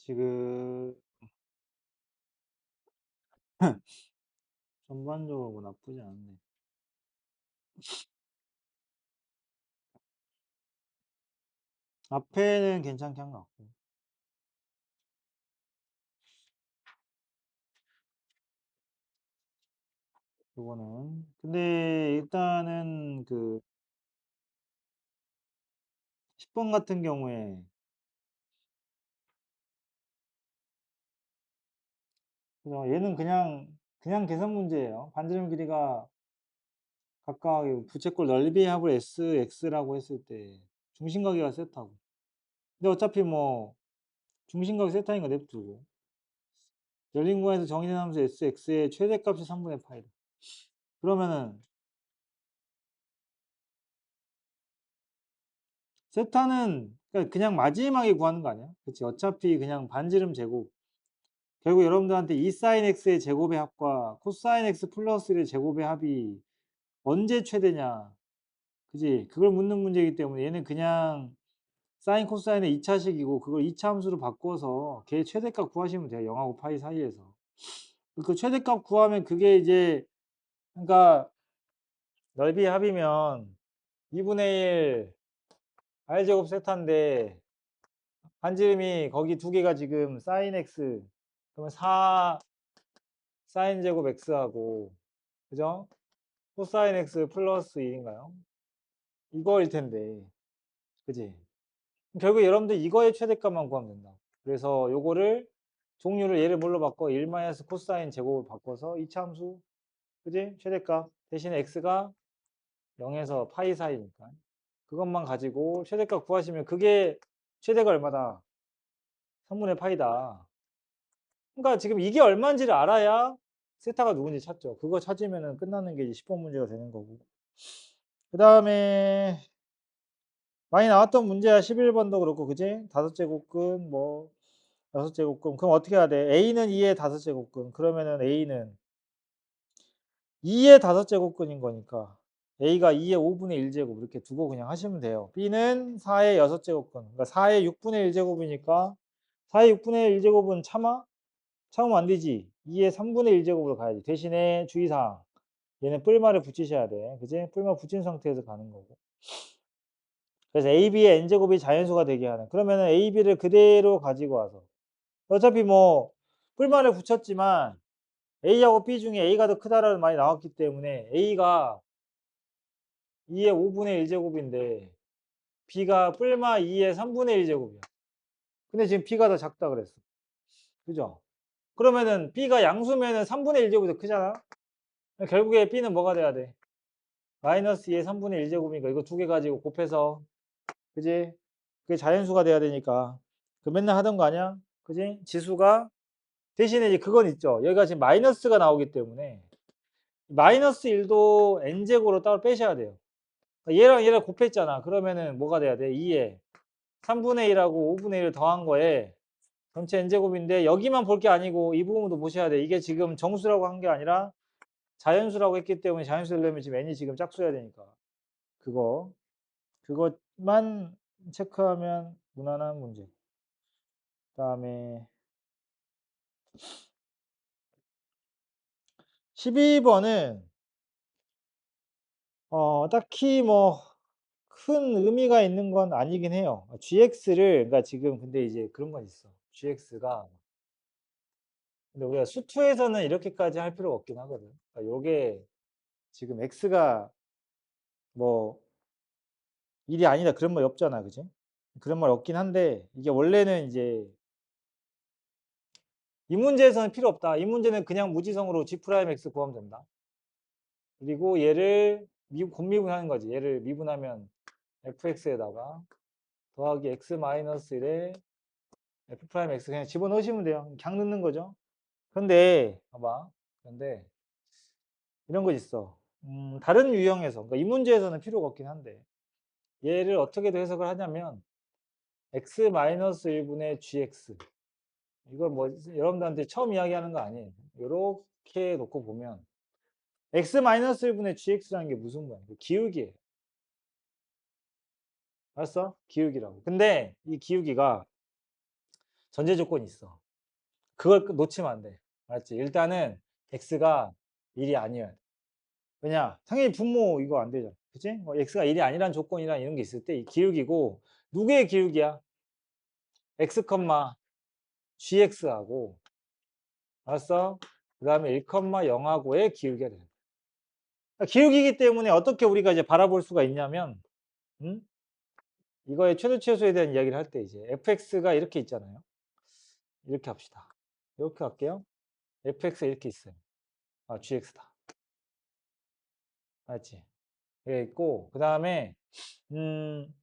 지금 전반적으로 뭐 나쁘지 않네. 앞에는 괜찮게 한 것 같고. 요거는. 근데 일단은 그 10번 같은 경우에 그죠? 얘는 그냥 계산 문제예요. 반지름 길이가 각각 이 부채꼴 넓이의 합을 SX라고 했을 때 중심각이가 세타고. 근데 어차피 뭐 중심각이 세타인 거 냅두고 열린 공간에서 정의된 함수 SX의 최대값이 3분의 파이다. 그러면은 세타는 그냥 마지막에 구하는 거 아니야? 그치? 어차피 그냥 반지름 제곱. 결국 여러분들한테 이 사인 x의 제곱의 합과 코사인 x 플러스 1의 제곱의 합이 언제 최대냐. 그지? 그걸 묻는 문제이기 때문에 얘는 그냥 사인 코사인의 2차식이고 그걸 2차 함수로 바꿔서 걔 최대값 구하시면 돼요. 0하고 파이 사이에서. 그 최대값 구하면 그게 이제 그러니까 넓이의 합이면 2분의 1 r제곱 세타인데 반지름이 거기 두 개가 지금 사인 x 그러면 4 사인 제곱 x하고 그죠? 코사인 x 플러스 1인가요? 이거일 텐데 그지? 결국 여러분들 이거의 최대값만 구하면 된다. 그래서 요거를 종류를 얘를 뭘로 바꿔? 1 마이너스 코사인 제곱을 바꿔서 이차 함수 그지? 최대값 대신에 x가 0에서 파이 사이니까 그것만 가지고 최대값 구하시면 그게 최대가 얼마다? 3분의 파이다. 그러니까 지금 이게 얼마인지를 알아야 세타가 누군지 찾죠. 그거 찾으면 끝나는 게 이제 10번 문제가 되는 거고. 그 다음에 많이 나왔던 문제야. 11번도 그렇고, 그지? 다섯 제곱근, 뭐, 여섯 제곱근. 그럼 어떻게 해야 돼? A는 2의 다섯 제곱근. 그러면은 A는 2의 다섯 제곱근인 거니까. A가 2의 5분의 1제곱. 이렇게 두고 그냥 하시면 돼요. B는 4의 여섯 제곱근. 그러니까 4의 6분의 1제곱이니까 4의 6분의 1제곱은 참으면 안 되지. 2의 3분의 1제곱으로 가야지. 대신에 주의사항. 얘는 뿔말을 붙이셔야 돼. 그지? 뿔말 붙인 상태에서 가는 거고. 그래서 AB의 n제곱이 자연수가 되게 하는. 그러면은 AB를 그대로 가지고 와서. 어차피 뭐, 뿔말을 붙였지만 A하고 B 중에 A가 더 크다라는 말이 나왔기 때문에 A가 2의 5분의 1제곱인데 B가 뿔마 2의 3분의 1제곱이야. 근데 지금 B가 더 작다 그랬어. 그죠? 그러면은 B가 양수면은 3분의 1제곱이 더 크잖아? 결국에 B는 뭐가 돼야 돼? 마이너스 2의 3분의 1제곱이니까 이거 두 개 가지고 곱해서 그지? 그게 자연수가 돼야 되니까 그 맨날 하던 거 아니야? 그지? 지수가 대신에 이제 그건 있죠. 여기가 지금 마이너스가 나오기 때문에 마이너스 1도 n제곱으로 따로 빼셔야 돼요. 얘랑 얘랑 곱했잖아. 그러면은 뭐가 돼야 돼? 2에 3분의 1하고 5분의 1을 더한 거에 전체 n제곱인데 여기만 볼 게 아니고 이 부분도 보셔야 돼. 이게 지금 정수라고 한 게 아니라 자연수라고 했기 때문에 자연수 되려면 지금 n이 지금 짝수여야 되니까 그것만 체크하면 무난한 문제. 그다음에 12번은 딱히 뭐 큰 의미가 있는 건 아니긴 해요. GX를 그러니까 지금 근데 이제 그런 건 있어. GX가 근데 우리가 수투에서는 이렇게까지 할 필요가 없긴 하거든. 그러니까 요게 지금 X가 뭐 1이 아니다 그런 말이 없잖아. 그지? 그런 말 없긴 한데 이게 원래는 이제 이 문제에서는 필요 없다. 이 문제는 그냥 무지성으로 G 프라임 X 구하면 된다. 그리고 얘를 곱미분하는 거지. 얘를 미분하면 fx에다가 더하기 x 마이너스 1에 f 프라임 x 그냥 집어넣으시면 돼요. 그냥 넣는 거죠. 그런데 봐봐. 그런데 이런 거 있어. 다른 유형에서 그러니까 이 문제에서는 필요가 없긴 한데 얘를 어떻게도 해석을 하냐면 x 마이너스 1분의 gx 이걸 뭐 여러분들한테 처음 이야기하는 거 아니에요. 이렇게 놓고 보면 x 마이너스 1분의 gx라는 게 무슨 거야? 기울기예요. 알았어? 기울기라고. 근데 이 기울기가 전제 조건이 있어. 그걸 놓치면 안 돼. 알았지? 일단은 x가 1이 아니어야 돼. 왜냐? 당연히 분모 이거 안 되잖아. 그치? 뭐 x가 1이 아니란 조건이랑 이런 게 있을 때 이 기울기고 누구의 기울기야? x, gx하고 알았어? 그다음에 1, 0하고의 기울기가 되는 거야. 그러니까 기울기이기 때문에 어떻게 우리가 이제 바라볼 수가 있냐면 음? 이거의 최대 최소에 대한 이야기를 할 때 이제 fx가 이렇게 있잖아요. 이렇게 합시다. 이렇게 할게요. fx가 이렇게 있어요. 아, gx다. 알았지? 이게 있고 그다음에 음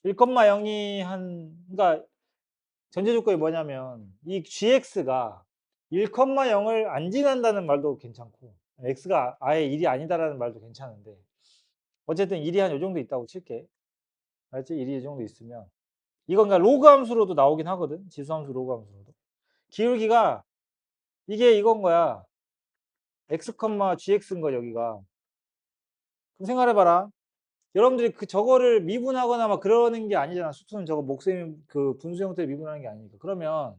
1,0이 그러니까 전제 조건이 뭐냐면 이 gx가 1,0을 안 지난다는 말도 괜찮고 x가 아예 1이 아니다라는 말도 괜찮은데 어쨌든 1이 한 요 정도 있다고 칠게. 알았지? 1이 이 정도 있으면 이건 그러니까 로그 함수로도 나오긴 하거든. 지수함수 로그 함수로도. 기울기가 이게 이건 거야. x, gx인 거 여기가. 그럼 생각해 봐라. 여러분들이 그 저거를 미분하거나 막 그러는 게 아니잖아. 수소는 저거 목셈 그 분수 형태를 미분하는 게 아니니까. 그러면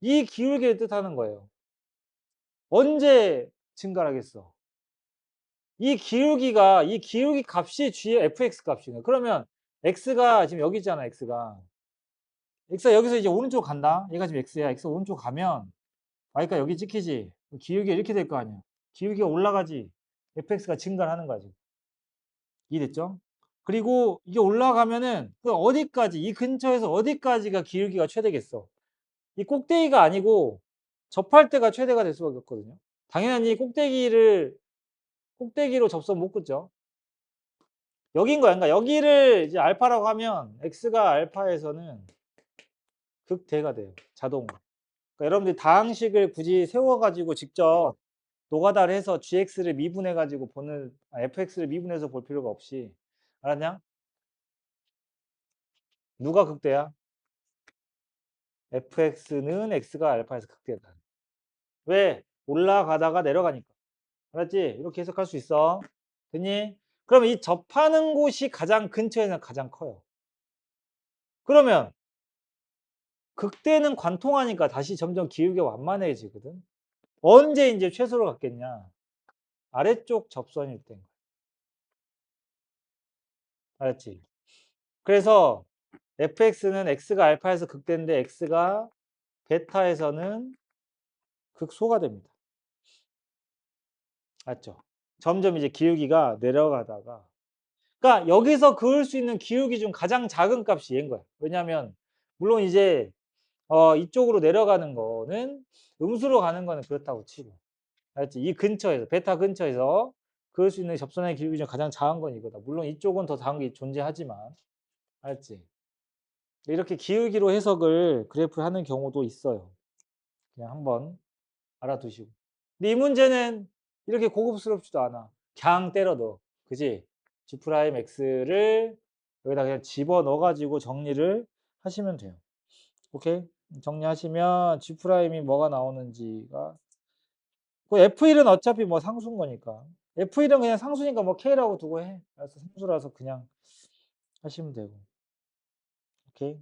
이 기울기를 뜻하는 거예요. 언제 증가하겠어? 이 기울기 값이 g의 fx 값이네. 그러면 x가 지금 여기 있잖아, x가 여기서 이제 오른쪽 간다. 얘가 지금 x야. x 오른쪽 가면 y가 여기 찍히지. 기울기가 이렇게 될 거 아니야. 기울기가 올라가지. fx가 증가를 하는 거지. 이해됐죠? 그리고 이게 올라가면은 그 어디까지 이 근처에서 어디까지가 기울기가 최대겠어. 이 꼭대기가 아니고 접할 때가 최대가 될 수밖에 없거든요. 당연히 꼭대기로 접선 못 긋죠. 여긴 거야. 그러니까 여기를 이제 알파라고 하면 x가 알파에서는 극대가 돼요. 자동으로. 그러니까 여러분들이 다항식을 굳이 세워 가지고 직접 노가다를 해서 gx를 미분해 가지고 fx를 미분해서 볼 필요가 없이 알았냐? 누가 극대야? fx는 x가 알파에서 극대다. 왜? 올라가다가 내려가니까. 알았지? 이렇게 해석할 수 있어. 됐니? 그럼 이 접하는 곳이 가장 근처에는 가장 커요. 그러면 극대는 관통하니까 다시 점점 기울기가 완만해지거든. 언제 이제 최소로 갔겠냐? 아래쪽 접선일 때. 알았지? 그래서 fx는 x가 알파에서 극대인데 x가 베타에서는 극소가 됩니다. 맞죠? 점점 이제 기울기가 내려가다가 그러니까 여기서 그을 수 있는 기울기 중 가장 작은 값이 얘인 거야. 왜냐하면 물론 이제 이쪽으로 내려가는 거는 음수로 가는 거는 그렇다고 치고 알았지? 이 근처에서 베타 근처에서 그을 수 있는 접선의 기울기 중 가장 작은 건 이거다. 물론 이쪽은 더 작은 게 존재하지만 알았지? 이렇게 기울기로 해석을 그래프를 하는 경우도 있어요. 그냥 한번 알아두시고. 근데 이 문제는 이렇게 고급스럽지도 않아. 그냥 때려 넣어. 그지? G 프라임 X를 여기다 그냥 집어 넣어 가지고 정리를 하시면 돼요. 오케이? 정리하시면 G 프라임이 뭐가 나오는지가 그 F1은 어차피 뭐 상수인 거니까. F1은 그냥 상수니까 뭐 K라고 두고 해. 그래서 상수라서 그냥 하시면 되고. 오케이?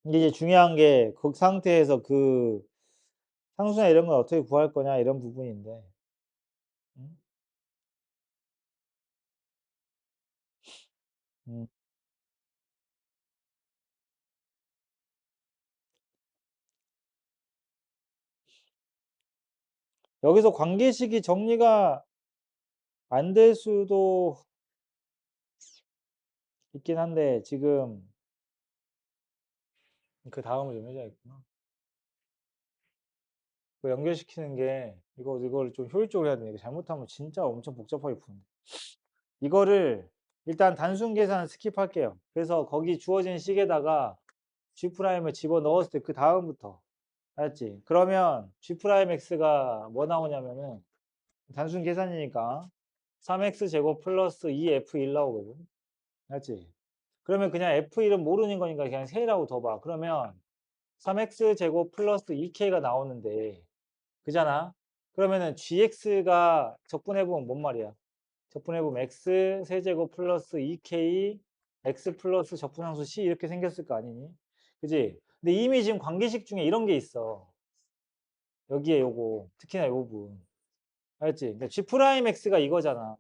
이게 이제 중요한 게 그 상태에서 그 상수나 이런 걸 어떻게 구할 거냐 이런 부분인데. 음? 음. 여기서 관계식이 정리가 안 될 수도 있긴 한데 지금 그 다음을 좀 해줘야겠구나. 그 연결시키는 게 이거를 좀 효율적으로 해야 돼. 이거 잘못하면 진짜 엄청 복잡하게 푸는데. 이거를 일단 단순 계산 스킵할게요. 그래서 거기 주어진 식에다가 G 프라임을 집어 넣었을 때 그 다음부터 알았지? 그러면 G 프라임 X가 뭐 나오냐면은 단순 계산이니까 3x 제곱 플러스 2f1 나오거든. 알았지? 그러면 그냥 f1은 모르는 거니까 그냥 세라고 더 봐. 그러면 3x 제곱 플러스 2k가 나오는데 그잖아. 그러면은 gx가 적분해보면 뭔 말이야? 적분해보면 x 세제곱 플러스 2k x 플러스 적분함수 c 이렇게 생겼을 거 아니니? 그지? 근데 이미 지금 관계식 중에 이런 게 있어. 여기에 요거 특히나 요 부분 알지? 그러니까 g 프라임 x가 이거잖아.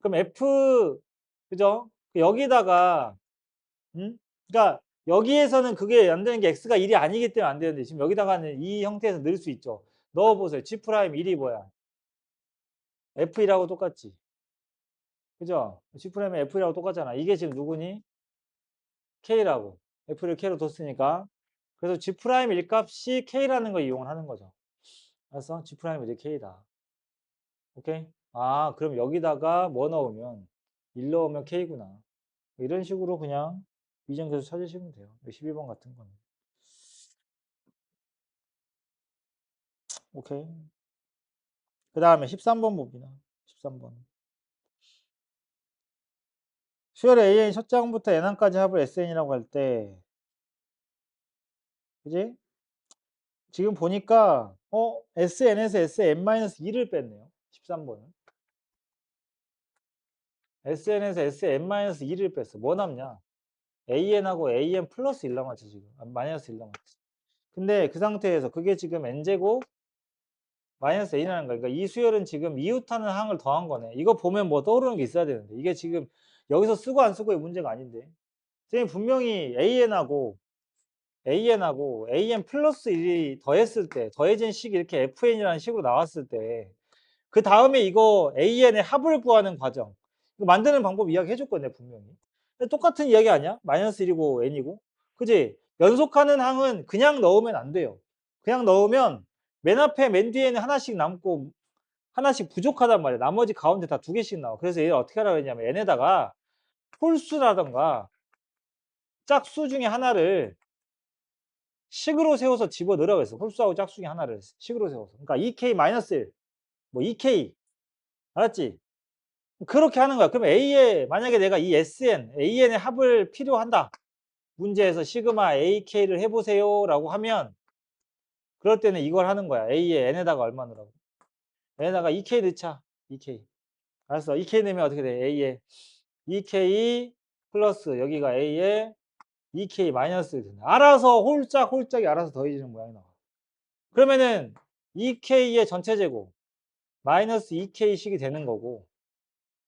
그럼 f 그죠? 여기다가 그러니까 여기에서는 그게 안 되는 게 x가 1이 아니기 때문에 안 되는데 지금 여기다가는 이 형태에서 넣을 수 있죠. 넣어보세요. g 프라임 1이 뭐야? f1하고 똑같지. 그죠? g 프라임이 f1하고 똑같잖아. 이게 지금 누구니? k라고. f를 k로 뒀으니까. 그래서 g 프라임 1값이 k라는 걸 이용을 하는 거죠. 알았어? g 프라임 1이 k다. 오케이? 아, 그럼 여기다가 뭐 넣으면 1 넣으면 k구나. 이런 식으로 그냥 이정계수 찾으시면 돼요. 12번 같은 거는. 오케이. 그 다음에 13번 봅니다. 13번. 수열의 AN 첫 장부터 N항까지 합을 SN이라고 할 때, 그지? 지금 보니까, SN에서 SN-2를 뺐네요. 13번은. SN에서 SN-2를 뺐어. 뭐 남냐? AN하고 AN 플러스 1 남았지, 지금. 마이너스 1 남았지. 근데 그 상태에서 그게 지금 N제곱 마이너스 A라는 거야. 그러니까 이 수열은 지금 이웃하는 항을 더한 거네. 이거 보면 뭐 떠오르는 게 있어야 되는데. 이게 지금 여기서 쓰고 안 쓰고의 문제가 아닌데. 선생님 분명히 AN하고 AN 플러스 1이 더했을 때, 더해진 식이 이렇게 FN이라는 식으로 나왔을 때, 그 다음에 이거 AN의 합을 구하는 과정. 이거 만드는 방법 이야기 해줬거든요, 분명히. 근데 똑같은 이야기 아니야? 마이너스 1이고 N이고. 그지? 연속하는 항은 그냥 넣으면 안 돼요. 그냥 넣으면 맨 앞에 맨 뒤에는 하나씩 남고 하나씩 부족하단 말이야. 나머지 가운데 다 2개씩 나와. 그래서 얘를 어떻게 하라고 했냐면 N에다가 홀수라던가 짝수 중에 하나를 식으로 세워서 집어넣으라고 했어. 홀수하고 짝수 중에 하나를 식으로 세워서. 그러니까 2k-1, 뭐 2k. 알았지? 그렇게 하는 거야. 그럼 A에 만약에 내가 이 SN, AN의 합을 필요한다. 문제에서 시그마 AK를 해보세요라고 하면 그럴 때는 이걸 하는 거야. A에 N에다가 얼마 넣으라고. N에다가 2K 넣자. 2K. 알았어. 2K 넣으면 어떻게 돼? A에 2K 플러스 여기가 A에 2K 마이너스 된다. 알아서 홀짝홀짝이 알아서 더해지는 모양이 나와. 그러면은 2K의 전체 제곱 마이너스 2K씩이 되는 거고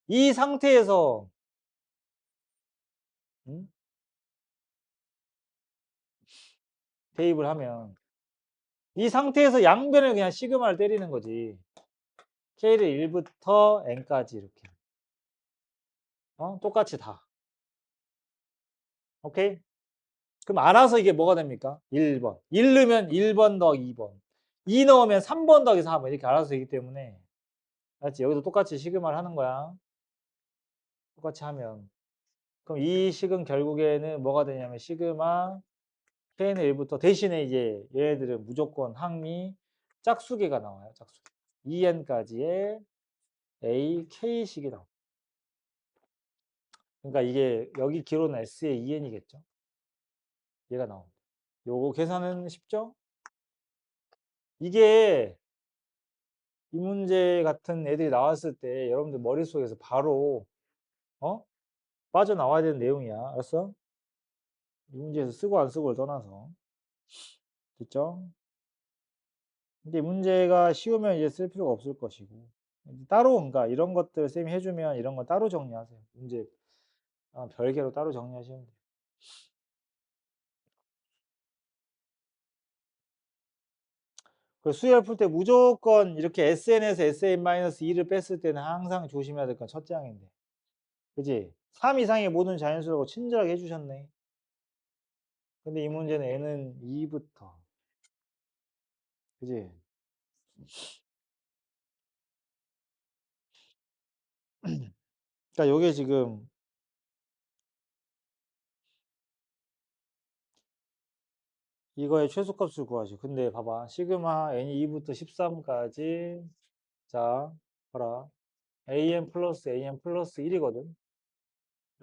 이 상태에서 음? 대입을 하면 이 상태에서 양변을 그냥 시그마를 때리는 거지. K를 1부터 N까지 이렇게. 똑같이 다. 오케이? 그럼 알아서 이게 뭐가 됩니까? 1번. 1 넣으면 1번 더 2번. 2 넣으면 3번 더하기 4번. 이렇게 알아서 되기 때문에. 알았지? 여기도 똑같이 시그마를 하는 거야. 똑같이 하면. 그럼 이 식은 결국에는 뭐가 되냐면 시그마 K는 1부터 대신에 이제 얘네들은 무조건 항미 짝수계가 나와요. 짝수계. 2n까지의 AK식이 나와요. 그러니까 이게 여기 기로는 S의 2n이겠죠. 얘가 나옵니다. 요거 계산은 쉽죠? 이게 이 문제 같은 애들이 나왔을 때 여러분들 머릿속에서 바로 어? 빠져나와야 되는 내용이야. 알았어? 이 문제에서 쓰고 안 쓰고를 떠나서. 됐죠? 근데 문제가 쉬우면 이제 쓸 필요가 없을 것이고. 따로, 그러니까 이런 것들 쌤이 해주면 이런 거 따로 정리하세요. 문제 별개로 따로 정리하시면 돼요. 그 수열 풀 때 무조건 이렇게 SN에서 SN-2를 뺐을 때는 항상 조심해야 될 건 첫째 항인데. 그지? 3 이상의 모든 자연수라고 친절하게 해주셨네. 근데 이 문제는 N은 2부터. 그지? 그러니까 요게 지금 이거의 최소값을 구하죠. 근데 봐봐. 시그마 N이 2부터 13까지. 자, 봐라. AN 플러스 AN 플러스 1이거든.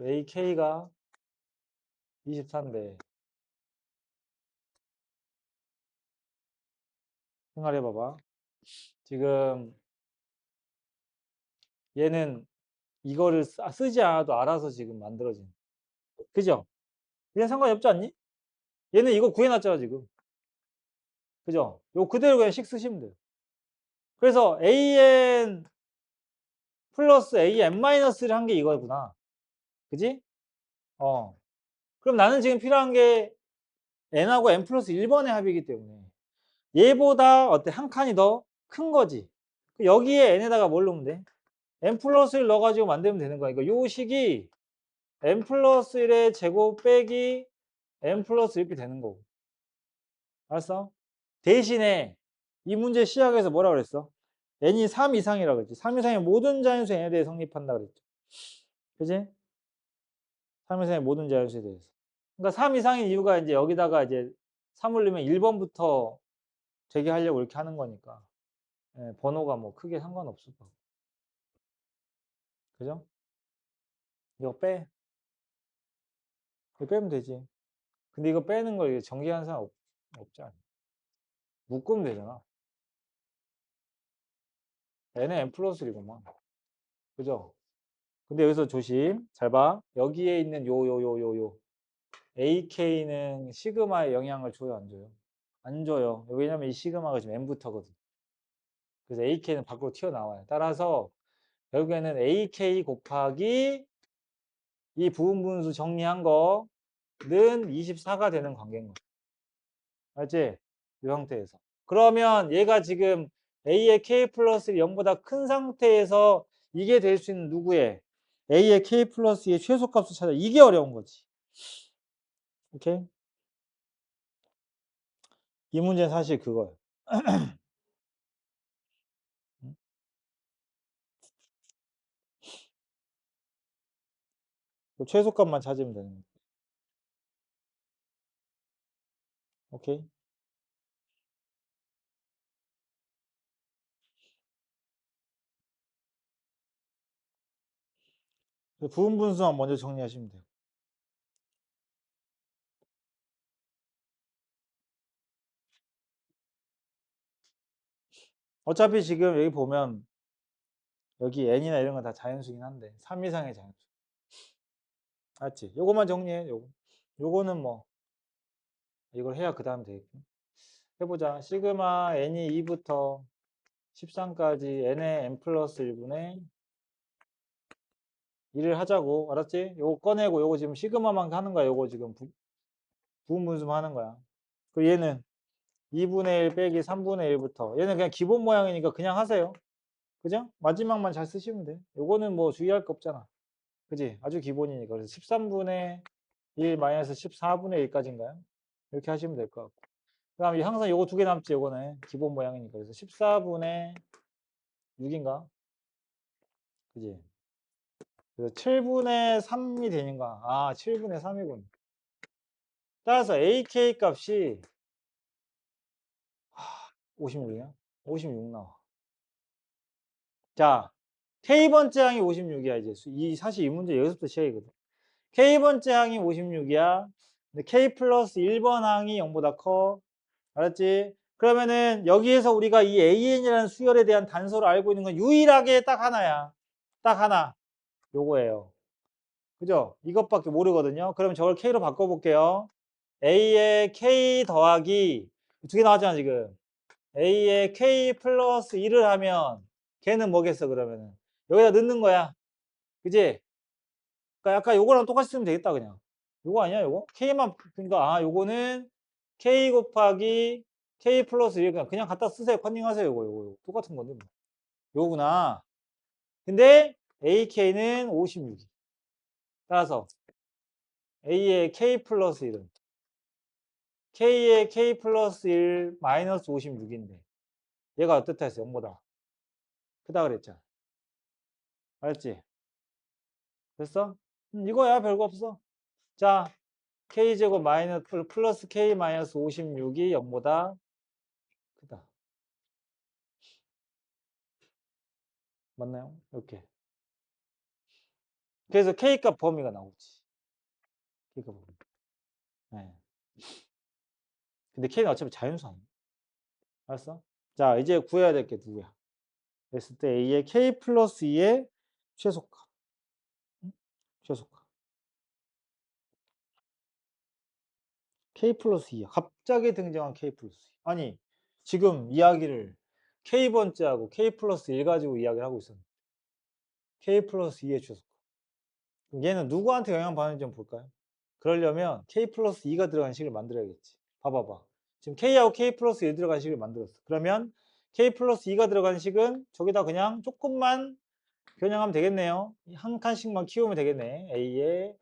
AK가 24인데. 생각해봐봐. 지금 얘는 이거를 쓰지 않아도 알아서 지금 만들어진. 그죠? 얘는 상관이 없지 않니? 얘는 이거 구해놨잖아 지금. 그죠? 요 그대로 그냥 식 쓰시면 돼요. 그래서 an 플러스 an 마이너스를 한 게 이거구나. 그지? 그럼 나는 지금 필요한 게 n하고 n 플러스 1번의 합이기 때문에 얘보다 어때? 한 칸이 더 큰 거지. 여기에 n에다가 뭘 넣으면 돼? n 플러스 1 넣어가지고 만들면 되는 거야. 그러니까 요 식이 n 플러스 1의 제곱 빼기 n 플러스 이렇게 되는 거고. 알았어? 대신에 이 문제 시작에서 뭐라 그랬어? n이 3 이상이라고 그랬지. 3 이상의 모든 자연수 n에 대해 성립한다 그랬죠. 그지? 3 이상의 모든 자연수에 대해서. 그러니까 3 이상인 이유가 이제 여기다가 이제 3을 넣으면 1번부터 되게 하려고 이렇게 하는 거니까. 예, 번호가 뭐 크게 상관없을 거고. 그죠? 이거 빼. 이거 빼면 되지. 근데 이거 빼는 걸 정리하는 사람 없지 않아. 묶으면 되잖아. n은 n 플러스 1이구만. 그죠? 근데 여기서 조심. 잘 봐. 여기에 있는 요 AK는 시그마에 영향을 줘요, 안 줘요? 안 줘요. 왜냐면 이 시그마가 지금 n부터거든. 그래서 AK는 밖으로 튀어나와요. 따라서 결국에는 AK 곱하기 이 부분분수 정리한 거는 24가 되는 관계인 거야. 알지? 이 상태에서. 그러면 얘가 지금 A의 K 플러스 0보다 큰 상태에서 이게 될 수 있는 누구의? A의 K 플러스 2의 최소값을 찾아. 이게 어려운 거지. 오케이? 이 문제는 사실 그거예요. 그 최소값만 찾으면 되는 거야. 오케이? 부분 분수만 먼저 정리하시면 돼요. 어차피 지금 여기 보면 여기 n이나 이런 건 다 자연수긴 한데 3 이상의 자연수. 알지? 요거만 정리해. 요거는 뭐 이걸 해야 그 다음 되겠군. 해보자. 시그마 n이 2부터 13까지 n의 n 플러스 1분의 1을 하자고. 알았지? 요거 꺼내고 요거 지금 시그마만 하는 거야. 요거 지금 부분 분수만 하는 거야. 그리고 얘는 2분의 1 빼기 3분의 1부터 얘는 그냥 기본 모양이니까 그냥 하세요. 그죠? 마지막만 잘 쓰시면 돼. 요거는 뭐 주의할 거 없잖아. 그지? 아주 기본이니까. 그래서 13분의 1 마이너스 14분의 1까지인가요? 이렇게 하시면 될 것 같고. 그 다음에 항상 요거 두 개 남지, 요거는. 기본 모양이니까. 그래서 14분의 6인가? 그지? 그래서 7분의 3이 되는가? 아, 7분의 3이군. 따라서 AK 값이 56이야? 56 나와. 자, K번째 항이 56이야, 이제. 사실 이 문제 여기서부터 시작이거든. K번째 항이 56이야. 근데 K 플러스 1번 항이 0보다 커. 알았지? 그러면은 여기에서 우리가 이 AN이라는 수열에 대한 단서를 알고 있는 건 유일하게 딱 하나야. 딱 하나. 요거예요. 그죠? 이것밖에 모르거든요. 그럼 저걸 K로 바꿔볼게요. A의 K 더하기 두 개 나왔잖아, 지금. A의 K 플러스 1을 하면 걔는 뭐겠어, 그러면은. 여기다 넣는 거야. 그지? 그러니까 약간 요거랑 똑같이 쓰면 되겠다, 그냥. 요거 아니야, 요거? K만, 그러니까, 요거는 K 곱하기 K 플러스 1, 그냥 갖다 쓰세요. 컨닝 하세요, 요거. 똑같은 건데, 뭐. 요거구나. 근데 AK는 56. 따라서 A의 K 플러스 1은 K의 K 플러스 1 마이너스 56인데 얘가 어떻다 했어? 0보다 크다 그랬잖아. 알았지? 됐어? 이거야 별거 없어. 자, K제곱 마이너스 플러스 K 마이너스 56이 0보다 크다. 맞나요? 이렇게. 그래서 K값 범위가 나오지. K값 범위. 네. 근데 K는 어차피 자연수 아니야. 알았어? 자, 이제 구해야 될 게 누구야? 했을 때 A의 K 플러스 2의 최소값. 응? 최소값. K 플러스 2야. 갑자기 등장한 K 플러스 2. 아니, 지금 이야기를 K번째하고 K 플러스 1 가지고 이야기를 하고 있었는데. K 플러스 2의 최소값. 그럼 얘는 누구한테 영향 받는지 좀 볼까요? 그러려면 K 플러스 2가 들어간 식을 만들어야겠지. 봐봐봐. 지금 K하고 K 플러스 1 들어간 식을 만들었어. 그러면 K 플러스 2가 들어간 식은 저기다 그냥 조금만 변형하면 되겠네요. 한 칸씩만 키우면 되겠네. A의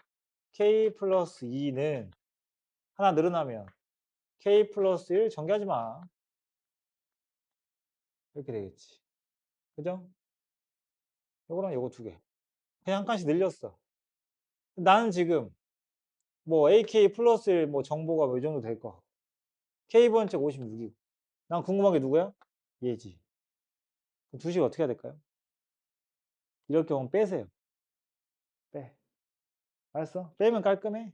K 플러스 2는 하나 늘어나면 K 플러스 1 전개하지 마. 이렇게 되겠지. 그죠? 요거랑 요거 두 개. 그냥 한 칸씩 늘렸어. 나는 지금 뭐 AK 플러스 1 뭐 정보가 뭐 이 정도 될 거. K번째 56이고. 난 궁금한 게 누구야? 얘지. 그럼 두 식 어떻게 해야 될까요? 이럴 경우는 빼세요. 빼. 알았어? 빼면 깔끔해.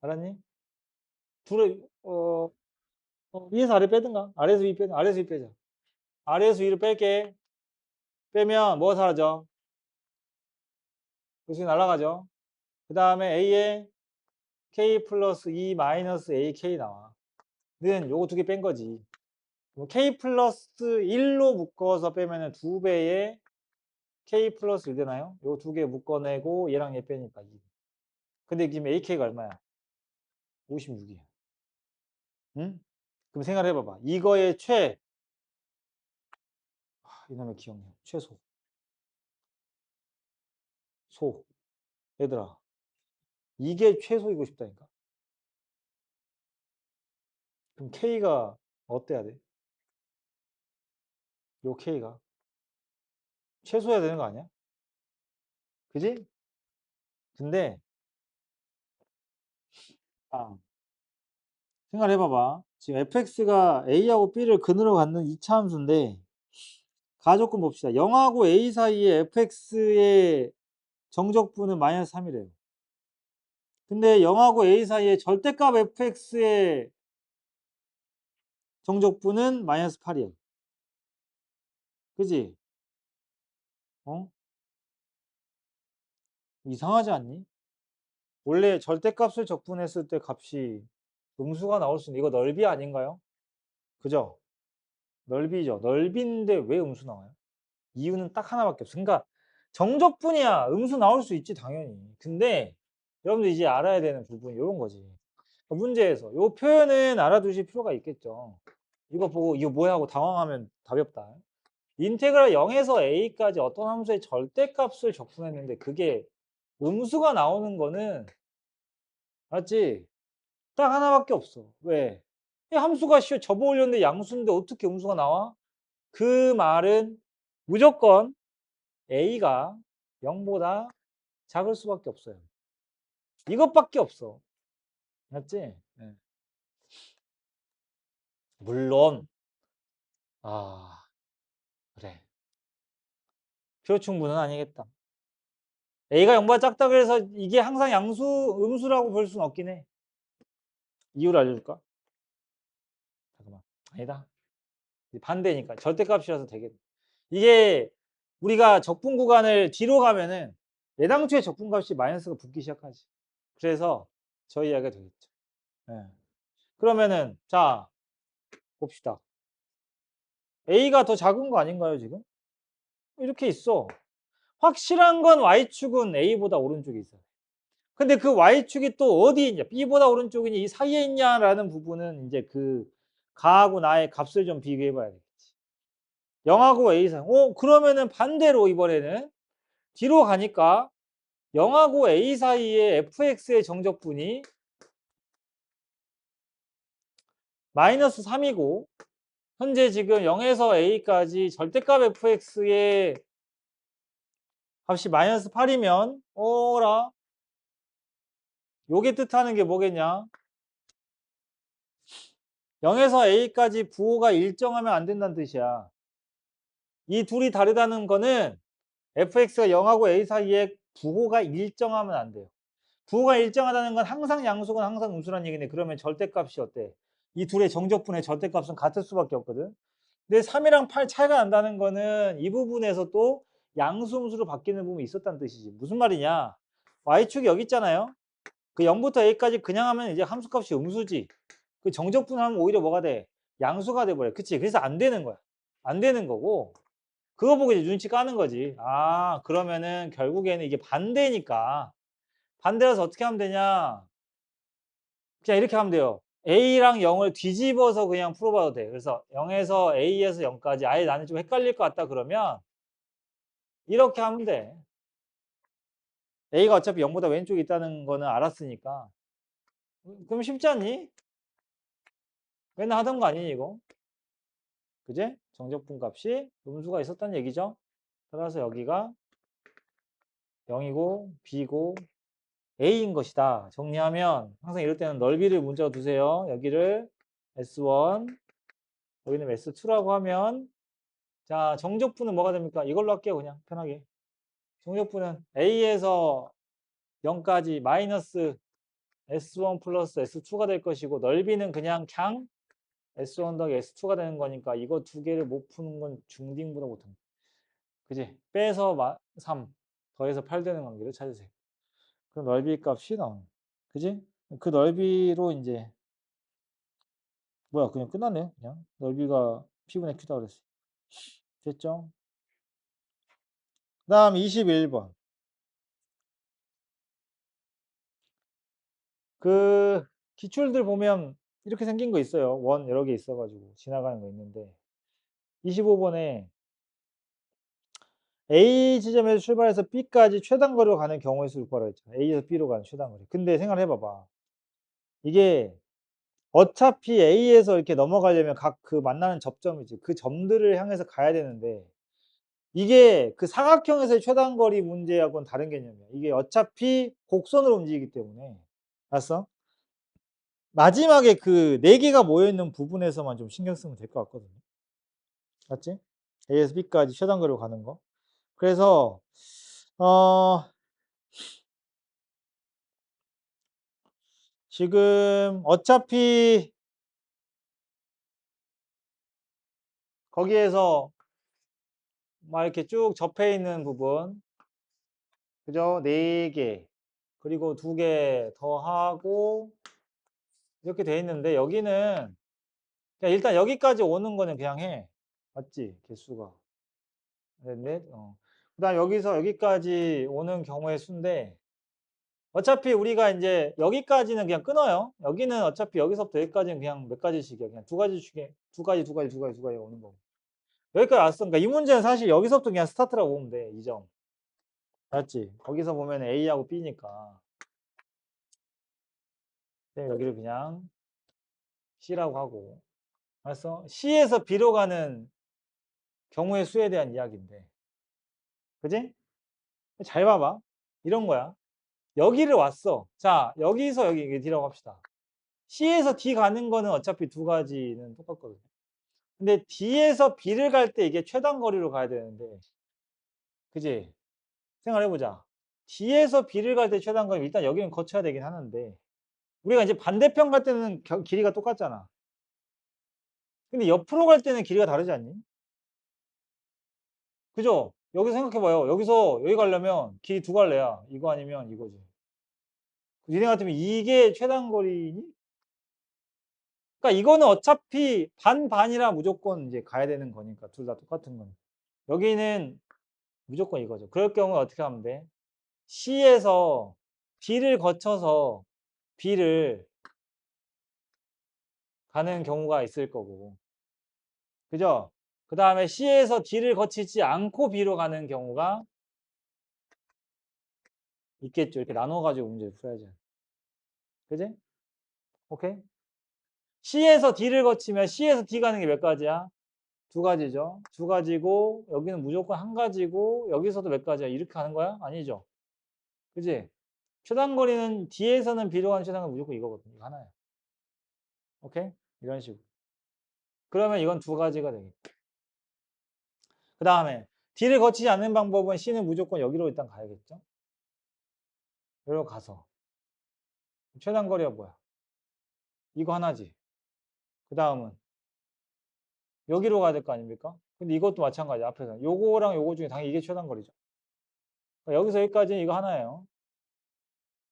알았니? 둘을 위에서 아래 빼든가 아래에서 위 빼든가 아래에서 위 빼자. 아래에서 위로 뺄게. 빼면 뭐가 사라져? 그 식이 날아가죠. 그 다음에 A에 K 플러스 2 마이너스 AK 나와. 는 요거 두 개 뺀 거지. K 플러스 1로 묶어서 빼면은 2배의 K 플러스 1 되나요? 요 두 개 묶어내고 얘랑 얘 빼니까 2. 근데 지금 AK가 얼마야? 56이야. 응? 그럼 생각을 해봐봐. 이거의 이놈의 기억력. 최소. 소. 얘들아. 이게 최소이고 싶다니까. 그럼 K가 어때야 돼? 요 K가. 최소해야 되는 거 아니야? 그지? 근데, 아, 생각을 해봐봐. 지금 fx가 a하고 b를 근으로 갖는 2차 함수인데, 가조건 봅시다. 0하고 a 사이에 fx의 정적분은 마이너스 3이래요. 근데 0하고 a 사이에 절대값 fx의 정적분은 마이너스 8이야. 그지? 어? 이상하지 않니? 원래 절대값을 적분했을 때 값이 음수가 나올 수 있는 이거 넓이 아닌가요? 그죠? 넓이죠. 넓이인데 왜 음수 나와요? 이유는 딱 하나밖에 없어. 그러니까 정적분이야. 음수 나올 수 있지 당연히. 근데 여러분들 이제 알아야 되는 부분이 이런 거지. 문제에서 이 표현은 알아두실 필요가 있겠죠. 이거 보고 이거 뭐야 하고 당황하면 답이 없다. 인테그랄 0에서 a까지 어떤 함수의 절대값을 적분했는데 그게 음수가 나오는 거는 맞지? 딱 하나밖에 없어. 왜? 이 함수가 접어 올렸는데 양수인데 어떻게 음수가 나와? 그 말은 무조건 a가 0보다 작을 수밖에 없어요. 이것밖에 없어. 맞지? 네. 물론 그래. 표충분은 아니겠다. a가 0보다 작다 그래서 이게 항상 양수, 음수라고 볼 수는 없긴 해. 이유를 알려줄까? 잠깐만. 아니다. 반대니까. 절대값이라서 되겠다. 이게 우리가 적분 구간을 뒤로 가면은 예당초에 적분값이 마이너스가 붙기 시작하지. 그래서 저희 이야기가 되겠죠. 네. 그러면은 자 봅시다. A가 더 작은 거 아닌가요 지금? 이렇게 있어. 확실한 건 Y축은 A보다 오른쪽에 있어요. 근데 그 Y축이 또 어디 있냐? B보다 오른쪽이냐? 이 사이에 있냐라는 부분은 이제 그 가하고 나의 값을 좀 비교해 봐야 되겠지. 0하고 A 사이. 그러면은 반대로 이번에는 뒤로 가니까 0하고 A 사이에 fx의 정적분이 마이너스 3이고 현재 지금 0에서 A까지 절대값 fx의 값이 마이너스 8이면 어라 요게 뜻하는 게 뭐겠냐? 0에서 A까지 부호가 일정하면 안 된다는 뜻이야. 이 둘이 다르다는 거는 fx가 0하고 A 사이에 부호가 일정하면 안 돼요. 부호가 일정하다는 건 항상 양수건 항상 음수란 얘기네. 그러면 절대값이 어때? 이 둘의 정적분의 절대값은 같을 수밖에 없거든. 근데 3이랑 8 차이가 난다는 거는 이 부분에서 또 양수음수로 바뀌는 부분이 있었다는 뜻이지. 무슨 말이냐? y축이 여기 있잖아요. 그 0부터 a까지 그냥 하면 이제 함수값이 음수지. 그 정적분하면 오히려 뭐가 돼? 양수가 돼 버려. 그치? 그래서 안 되는 거야. 안 되는 거고. 그거 보고 이제 눈치 까는 거지. 아, 그러면은 결국에는 이게 반대니까. 반대라서 어떻게 하면 되냐? 그냥 이렇게 하면 돼요. a랑 0을 뒤집어서 그냥 풀어봐도 돼. 그래서 0에서 a에서 0까지 아예 나는 좀 헷갈릴 것 같다 그러면 이렇게 하면 돼. a가 어차피 0보다 왼쪽에 있다는 거는 알았으니까. 그럼 쉽지 않니? 맨날 하던 거 아니니 이거? 그지? 정적분 값이 음수가 있었다는 얘기죠. 따라서 여기가 0이고 b고 a인 것이다. 정리하면 항상 이럴 때는 넓이를 문자로 두세요. 여기를 S1, 여기는 S2라고 하면 자, 정적분은 뭐가 됩니까? 이걸로 할게요. 그냥 편하게. 정적분은 a에서 0까지 마이너스 S1 플러스 S2가 될 것이고 넓이는 그냥 S1 더하기 S2가 되는 거니까 이거 두 개를 못 푸는 건 중딩보다 못합니다. 그지? 빼서 3 더해서 8 되는 관계를 찾으세요. 그럼 넓이 값이 나오는 거야. 그지? 그 넓이로 이제 뭐야 그냥 끝났네. 그냥 넓이가 P분의 Q다 그랬어. 됐죠? 그 다음 21번. 그 기출들 보면 이렇게 생긴 거 있어요. 원 여러 개 있어가지고 지나가는 거 있는데 25번에 A 지점에서 출발해서 B까지 최단 거리로 가는 경우의 수를 구하라 했잖아. A에서 B로 가는 최단 거리. 근데 생각을 해봐봐. 이게 어차피 A에서 이렇게 넘어가려면 각 그 만나는 접점이지. 그 점들을 향해서 가야 되는데 이게 그 사각형에서의 최단 거리 문제하고는 다른 개념이야. 이게 어차피 곡선으로 움직이기 때문에. 알았어? 마지막에 그 4개가 모여 있는 부분에서만 좀 신경 쓰면 될 것 같거든요. 맞지? A에서 B까지 최단 거리로 가는 거. 그래서 어 지금 어차피 거기에서 막 이렇게 쭉 접해 있는 부분 그죠? 4개 그리고 2개 더하고 이렇게 돼 있는데 여기는 그냥 일단 여기까지 오는 거는 그냥 해. 맞지? 개수가. 넷. 그다음 여기서 여기까지 오는 경우의 수인데 어차피 우리가 인제 여기까지는 그냥 끊어요. 여기는 어차피 여기서부터 여기까지는 그냥 몇 가지씩이야. 그냥 2가지씩에 2가지, 2가지, 2가지, 2가지 오는 거고. 여기까지 왔어. 그러니까 이 문제는 사실 여기서부터 그냥 스타트라고 보면 돼. 이 점. 맞지? 거기서 보면 A하고 B니까. 네, 여기를 그냥 C라고 하고. 알았어? C에서 B로 가는 경우의 수에 대한 이야기인데. 그지? 잘 봐봐. 이런 거야. 여기를 왔어. 자, 여기서 여기 D라고 합시다. C에서 D 가는 거는 어차피 2가지는 똑같거든요. 근데 D에서 B를 갈 때 이게 최단 거리로 가야 되는데. 그지? 생각해 보자. D에서 B를 갈 때 최단 거리 일단 여기는 거쳐야 되긴 하는데 우리가 이제 반대편 갈 때는 길이가 똑같잖아. 근데 옆으로 갈 때는 길이가 다르지 않니? 그죠? 여기서 생각해 봐요. 여기서 여기 가려면 길이 2갈래야. 이거 아니면 이거지. 니네 같으면 이게 최단 거리니? 그러니까 이거는 어차피 반반이라 무조건 이제 가야 되는 거니까 둘 다 똑같은 건. 여기는 무조건 이거죠. 그럴 경우에 어떻게 하면 돼? C에서 D를 거쳐서 B를 가는 경우가 있을 거고. 그죠? 그 다음에 C에서 D를 거치지 않고 B로 가는 경우가 있겠죠. 이렇게 나눠가지고 문제를 풀어야지. 그지? 오케이? C에서 D를 거치면 C에서 D 가는 게 몇 가지야? 2가지죠. 2가지고 여기는 무조건 1가지고 여기서도 몇 가지야? 이렇게 가는 거야? 아니죠. 그지? 최단거리는 D에서는 B로 가는 최단거리 무조건 이거거든. 이거 하나야. 오케이? 이런 식으로. 그러면 이건 2가지가 되겠다. 그 다음에 D를 거치지 않는 방법은 C는 무조건 여기로 일단 가야겠죠. 여기로 가서 최단거리가 뭐야? 이거 하나지. 그 다음은 여기로 가야 될 거 아닙니까? 근데 이것도 마찬가지야, 앞에서. 요거랑 요거 중에 당연히 이게 최단거리죠. 그러니까 여기서 여기까지는 이거 하나예요.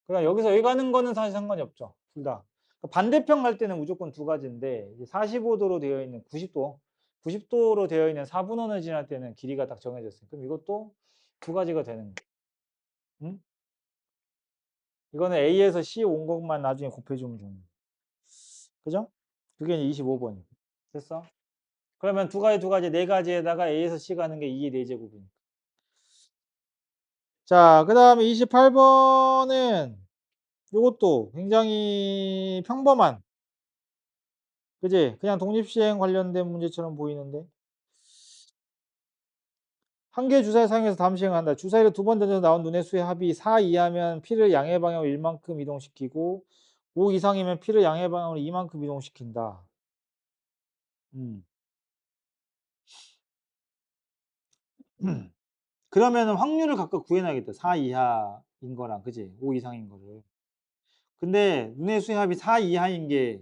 그러니까 여기서 여기 가는 거는 사실 상관이 없죠. 둘 다. 그러니까 반대편 갈 때는 무조건 두 가지인데 45도로 되어 있는 90도로 되어 있는 4분원을 지날 때는 길이가 딱 정해졌어요. 그럼 이것도 두 가지가 되는 거예요. 응? 이거는 A에서 C 온 것만 나중에 곱해주면 되는 거예요. 그죠? 그게 25번이고. 됐어? 그러면 두 가지, 네 가지에다가 A에서 C 가는 게 2의 4제곱이니까. 자, 그 다음에 28번은 이것도 굉장히 평범한, 그지? 그냥 독립시행 관련된 문제처럼 보이는데. 한 개의 주사를 사용해서 다음 시행한다. 주사위를 두 번 던져서 나온 눈의 수의 합이 4 이하면 P를 양의 방향으로 1만큼 이동시키고 5 이상이면 P를 양의 방향으로 2만큼 이동시킨다. 그러면 확률을 각각 구해놔야겠다. 4 이하인 거랑, 그지? 5 이상인 거를. 근데 눈의 수의 합이 4 이하인 게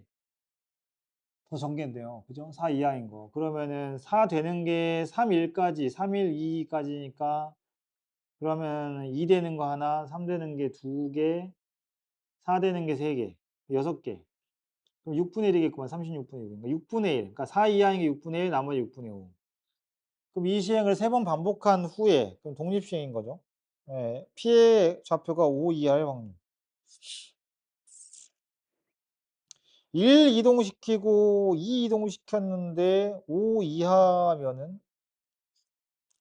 더 전개인데요. 그죠? 4 이하인 거. 그러면은 4 되는 게 3일까지, 3일 2까지니까 그러면 2 되는 거 하나, 3 되는 게 2개, 4 되는 게 3개, 6개. 그럼 6분의 1이겠구만. 36분의 1. 그러니까 6분의 1. 그러니까 4 이하인 게 6분의 1, 나머지 6분의 5. 그럼 이 시행을 3번 반복한 후에, 그럼 독립시행인 거죠. 예, 피해 좌표가 5 이하일 확률. 1 이동시키고 2 이동시켰는데 5 이하면은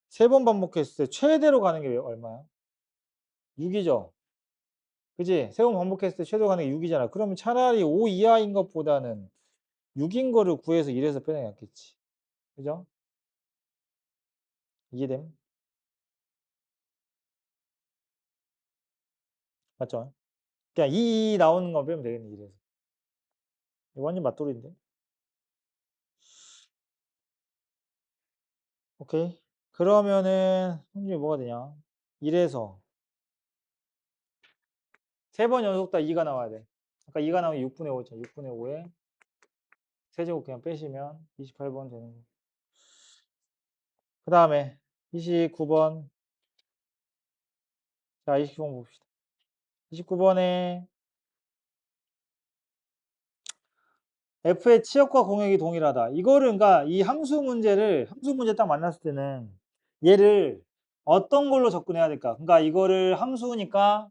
3번 반복했을 때 최대로 가는 게 얼마야? 6이죠. 그지? 3번 반복했을 때 최대로 가는 게 6이잖아. 그러면 차라리 5 이하인 것보다는 6인 거를 구해서 1에서 빼는 게 낫겠지. 그죠? 이해됨? 맞죠? 그냥 2 나오는 거 빼면 되겠네, 1에서. 이거 완전 맞돌인데? 오케이. 그러면은 현재 뭐가 되냐? 1에서 3번 연속 다 2가 나와야 돼. 아까 2가 나오면 6분의 5죠. 6분의 5에 세제곱 그냥 빼시면 28번 되는 거. 그 다음에 29번. 자, 29번 봅시다. 29번에 f의 치역과 공역이 동일하다. 이거를, 그러니까 이 함수 문제 딱 만났을 때는 얘를 어떤 걸로 접근해야 될까? 그러니까 이거를 함수니까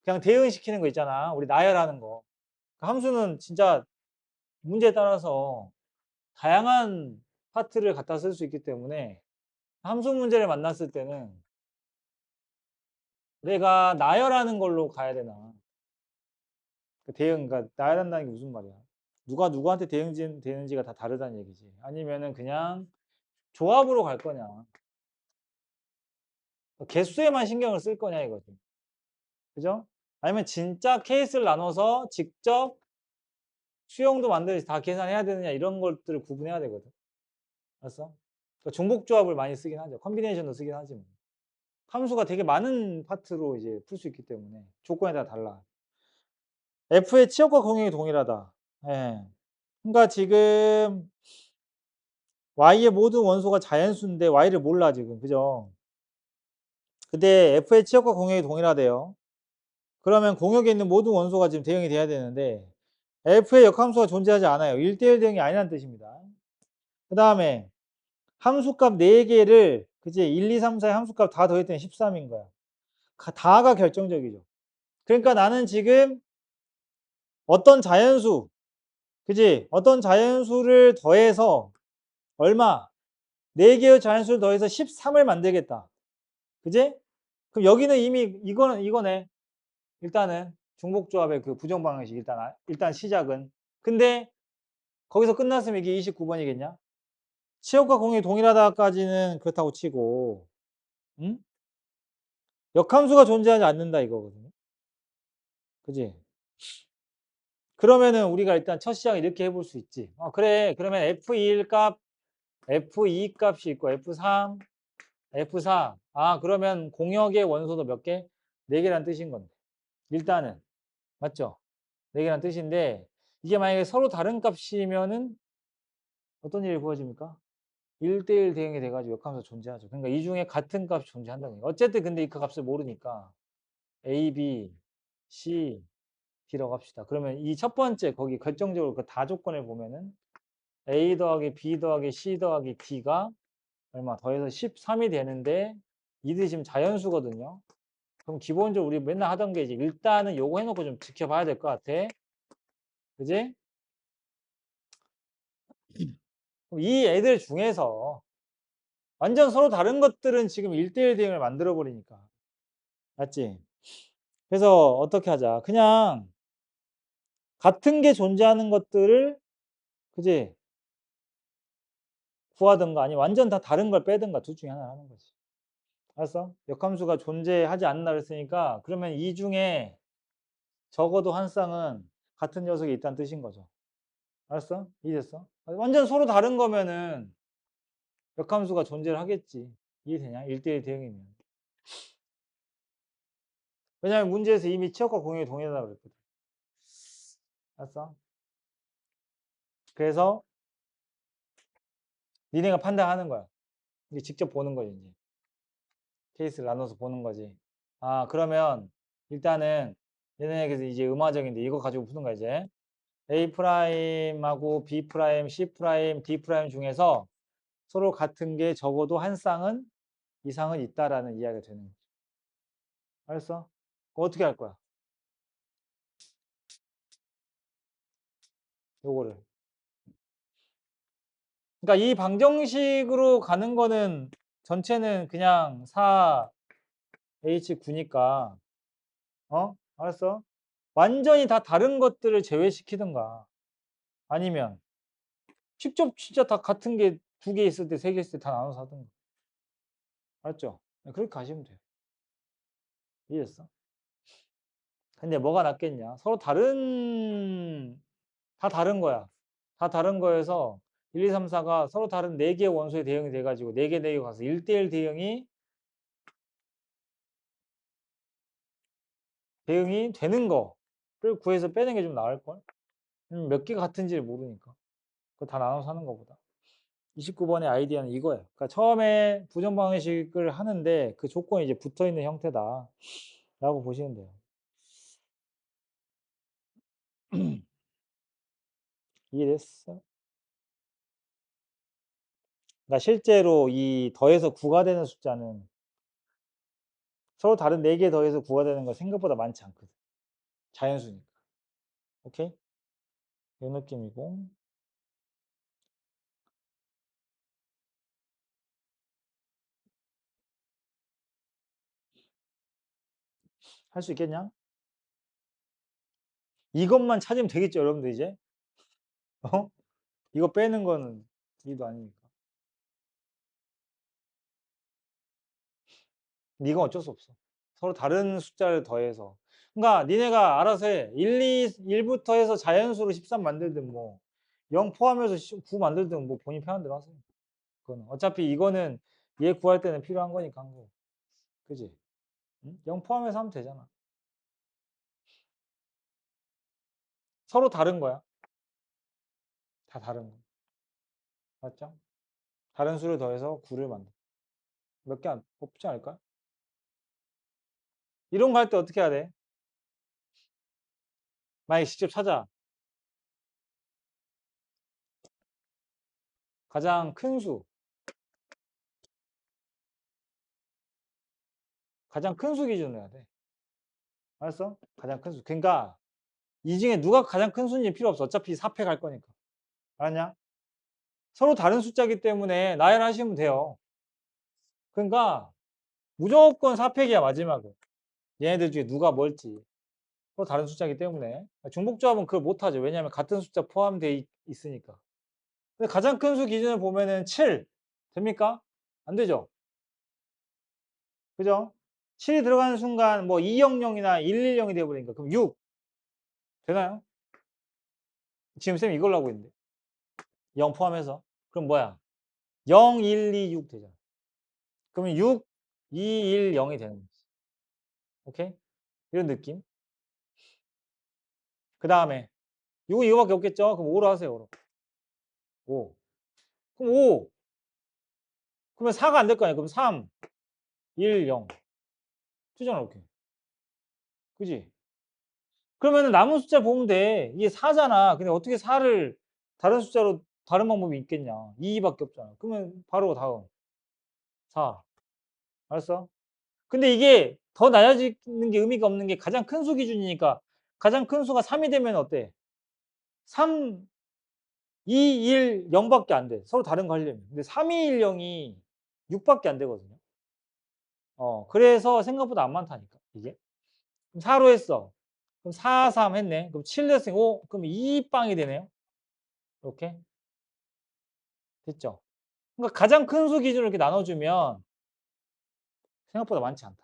그냥 대응시키는 거 있잖아. 우리 나열하는 거. 그러니까 함수는 진짜 문제에 따라서 다양한 파트를 갖다 쓸 수 있기 때문에 함수 문제를 만났을 때는 내가 나열하는 걸로 가야 되나. 그러니까 나열한다는 게 무슨 말이야. 누가 누구한테 되는지가 다 다르다는 얘기지. 아니면은 그냥 조합으로 갈 거냐. 개수에만 신경을 쓸 거냐 이거지. 그죠? 아니면 진짜 케이스를 나눠서 직접 수용도 만들어서 다 계산해야 되느냐 이런 것들을 구분해야 되거든. 알았어? 그러니까 종복조합을 많이 쓰긴 하죠. 컨비네이션도 쓰긴 하지만. 함수가 되게 많은 파트로 이제 풀 수 있기 때문에 조건에 따라 달라. F의 치역과 공역이 동일하다. 예. 그러니까 지금 Y의 모든 원소가 자연수인데 Y를 몰라 지금. 그죠? 근데 F의 치역과 공역이 동일하대요. 그러면 공역에 있는 모든 원소가 지금 대응이 돼야 되는데 F의 역함수가 존재하지 않아요. 1대1 대응이 아니라는 뜻입니다. 그 다음에 함수값 4개를 그치 1, 2, 3, 4의 함수값 다 더했더니 13인 거야. 다가 결정적이죠. 그러니까 나는 지금 어떤 자연수, 그지? 어떤 자연수를 더해서 얼마? 4개의 자연수를 더해서 13을 만들겠다. 그지? 그럼 여기는 이미 이거네. 일단은 중복조합의 그 부정 방정식 일단 시작은. 근데 거기서 끝났으면 이게 29번이겠냐? 치역과 공역이 동일하다까지는 그렇다고 치고, 응? 역함수가 존재하지 않는다 이거거든요. 그지? 그러면은 우리가 일단 첫 시작을 이렇게 해볼 수 있지. 그래. 그러면 F1 값, F2 값이 있고, F3, F4. 그러면 공역의 원소도 몇 개? 4개란 뜻인 건데. 일단은. 맞죠? 4개란 뜻인데, 이게 만약에 서로 다른 값이면은 어떤 일이 벌어집니까? 1대1 대응이 돼가지고 역함수가 존재하죠. 그러니까 이 중에 같은 값이 존재한다는 거예요. 어쨌든 근데 그 값을 모르니까 A, B, C, D라고 합시다. 그러면 이 첫 번째 거기 결정적으로 그 다 조건을 보면은 A 더하기 B 더하기 C 더하기 D가 얼마 더해서 13이 되는데 이들이 지금 자연수거든요. 그럼 기본적으로 우리 맨날 하던 게 이제 일단은 요거 해놓고 좀 지켜봐야 될 것 같아. 그지? 그럼 이 애들 중에서 완전 서로 다른 것들은 지금 1대1 대응을 만들어 버리니까. 맞지? 그래서 어떻게 하자. 그냥 같은 게 존재하는 것들을 그지? 구하든가 아니면 완전 다 다른 걸 빼든가 둘 중에 하나를 하는 거지. 알았어? 역함수가 존재하지 않는다 그랬으니까 그러면 이 중에 적어도 한 쌍은 같은 녀석이 있다는 뜻인 거죠. 알았어? 이해됐어? 완전 서로 다른 거면은 역함수가 존재를 하겠지. 이해되냐? 1대1 대응이면. 왜냐하면 문제에서 이미 치역과 공역이 동일하다고 그랬거든. 알았어? 그래서 니네가 판단하는 거야. 이게 직접 보는 거지, 이제. 케이스를 나눠서 보는 거지. 아, 그러면 일단은 얘네에게서 이제 음화적인데 이거 가지고 푸는 거야, 이제. A 프라임하고 B 프라임, C 프라임, D 프라임 중에서 서로 같은 게 적어도 한 쌍은 이상은 있다라는 이야기가 되는 거죠. 알았어? 그럼 어떻게 할 거야? 요거를. 그러니까 이 방정식으로 가는 거는 전체는 그냥 4H9니까 알았어? 완전히 다 다른 것들을 제외시키든가 아니면 직접 진짜 다 같은 게 2개 있을 때 3개 있을 때 다 나눠서 하든가. 알았죠? 그렇게 가시면 돼요. 이해했어? 근데 뭐가 낫겠냐? 서로 다 다른 거야. 다 다른 거여서 1, 2, 3, 4가 서로 다른 4개의 원소에 대응이 돼가지고 4개, 4개 가서 1대1 대응이 되는 거를 구해서 빼는 게 좀 나을걸? 몇 개가 같은지를 모르니까. 그거 다 나눠서 하는 거보다. 29번의 아이디어는 이거예요. 그러니까 처음에 부정 방식을 하는데 그 조건이 이제 붙어 있는 형태다. 라고 보시면 돼요. 이해됐어? 그러니까 실제로 이 더해서 9가 되는 숫자는 서로 다른 4개 더해서 9가 되는 거 생각보다 많지 않거든. 자연수니까. 오케이? 이 느낌이고. 할 수 있겠냐? 이것만 찾으면 되겠죠, 여러분들 이제? 어? 이거 빼는 거는 이도 아니니까. 근데 이건 어쩔 수 없어. 서로 다른 숫자를 더해서. 그러니까 니네가 알아서 해. 1부터 해서 자연수로 13 만들든 뭐 0 포함해서 9 만들든 뭐 본인 편한 대로 하세요. 그거는. 어차피 이거는 얘 구할 때는 필요한 거니까 한 거. 그지? 응? 0 포함해서 하면 되잖아. 서로 다른 거야. 다 다른 거. 맞죠? 다른 수를 더해서 9를 만들. 몇 개 안 뽑지 않을까? 이런 거 할 때 어떻게 해야 돼? 만약에 직접 찾아. 가장 큰 수. 가장 큰 수 기준으로 해야 돼. 알았어? 가장 큰 수. 그러니까 이 중에 누가 가장 큰 수인지 필요 없어. 어차피 4패 갈 거니까. 알았냐? 서로 다른 숫자이기 때문에 나열하시면 돼요. 그러니까 무조건 4팩이야 마지막은. 얘네들 중에 누가 뭘지. 서로 다른 숫자이기 때문에. 중복조합은 그걸 못하죠. 왜냐하면 같은 숫자 포함되어 있으니까. 근데 가장 큰 수 기준을 보면은 7. 됩니까? 안 되죠? 그죠? 7이 들어가는 순간 뭐 200이나 110이 돼버리니까 그럼 6. 되나요? 지금 쌤이 이걸로 하고 있는데. 0 포함해서. 그럼 뭐야? 0, 1, 2, 6 되잖아. 그러면 6, 2, 1, 0이 되는 거지. 오케이? 이런 느낌. 그 다음에 이거밖에 없겠죠? 그럼 5로 하세요. 5로. 5. 그럼 5. 그러면 4가 안 될 거 아니야. 그럼 3, 1, 0. 투정을 이렇게. 그지? 그러면은 남은 숫자 보면 돼. 이게 4잖아. 근데 어떻게 4를 다른 숫자로 다른 방법이 있겠냐. 2밖에 없잖아. 그러면 바로 다음. 4. 알았어? 근데 이게 더 낮아지는 게 의미가 없는 게 가장 큰 수 기준이니까 가장 큰 수가 3이 되면 어때? 3, 2, 1, 0 밖에 안 돼. 서로 다른 거 하려면. 근데 3, 2, 1, 0이 6 밖에 안 되거든요. 그래서 생각보다 안 많다니까 이게. 그럼 4로 했어. 그럼 4, 3 했네. 그럼 7 됐으니 5. 그럼 2 빵이 되네요. 이렇게. 됐죠? 그러니까 가장 큰 수 기준으로 이렇게 나눠주면 생각보다 많지 않다.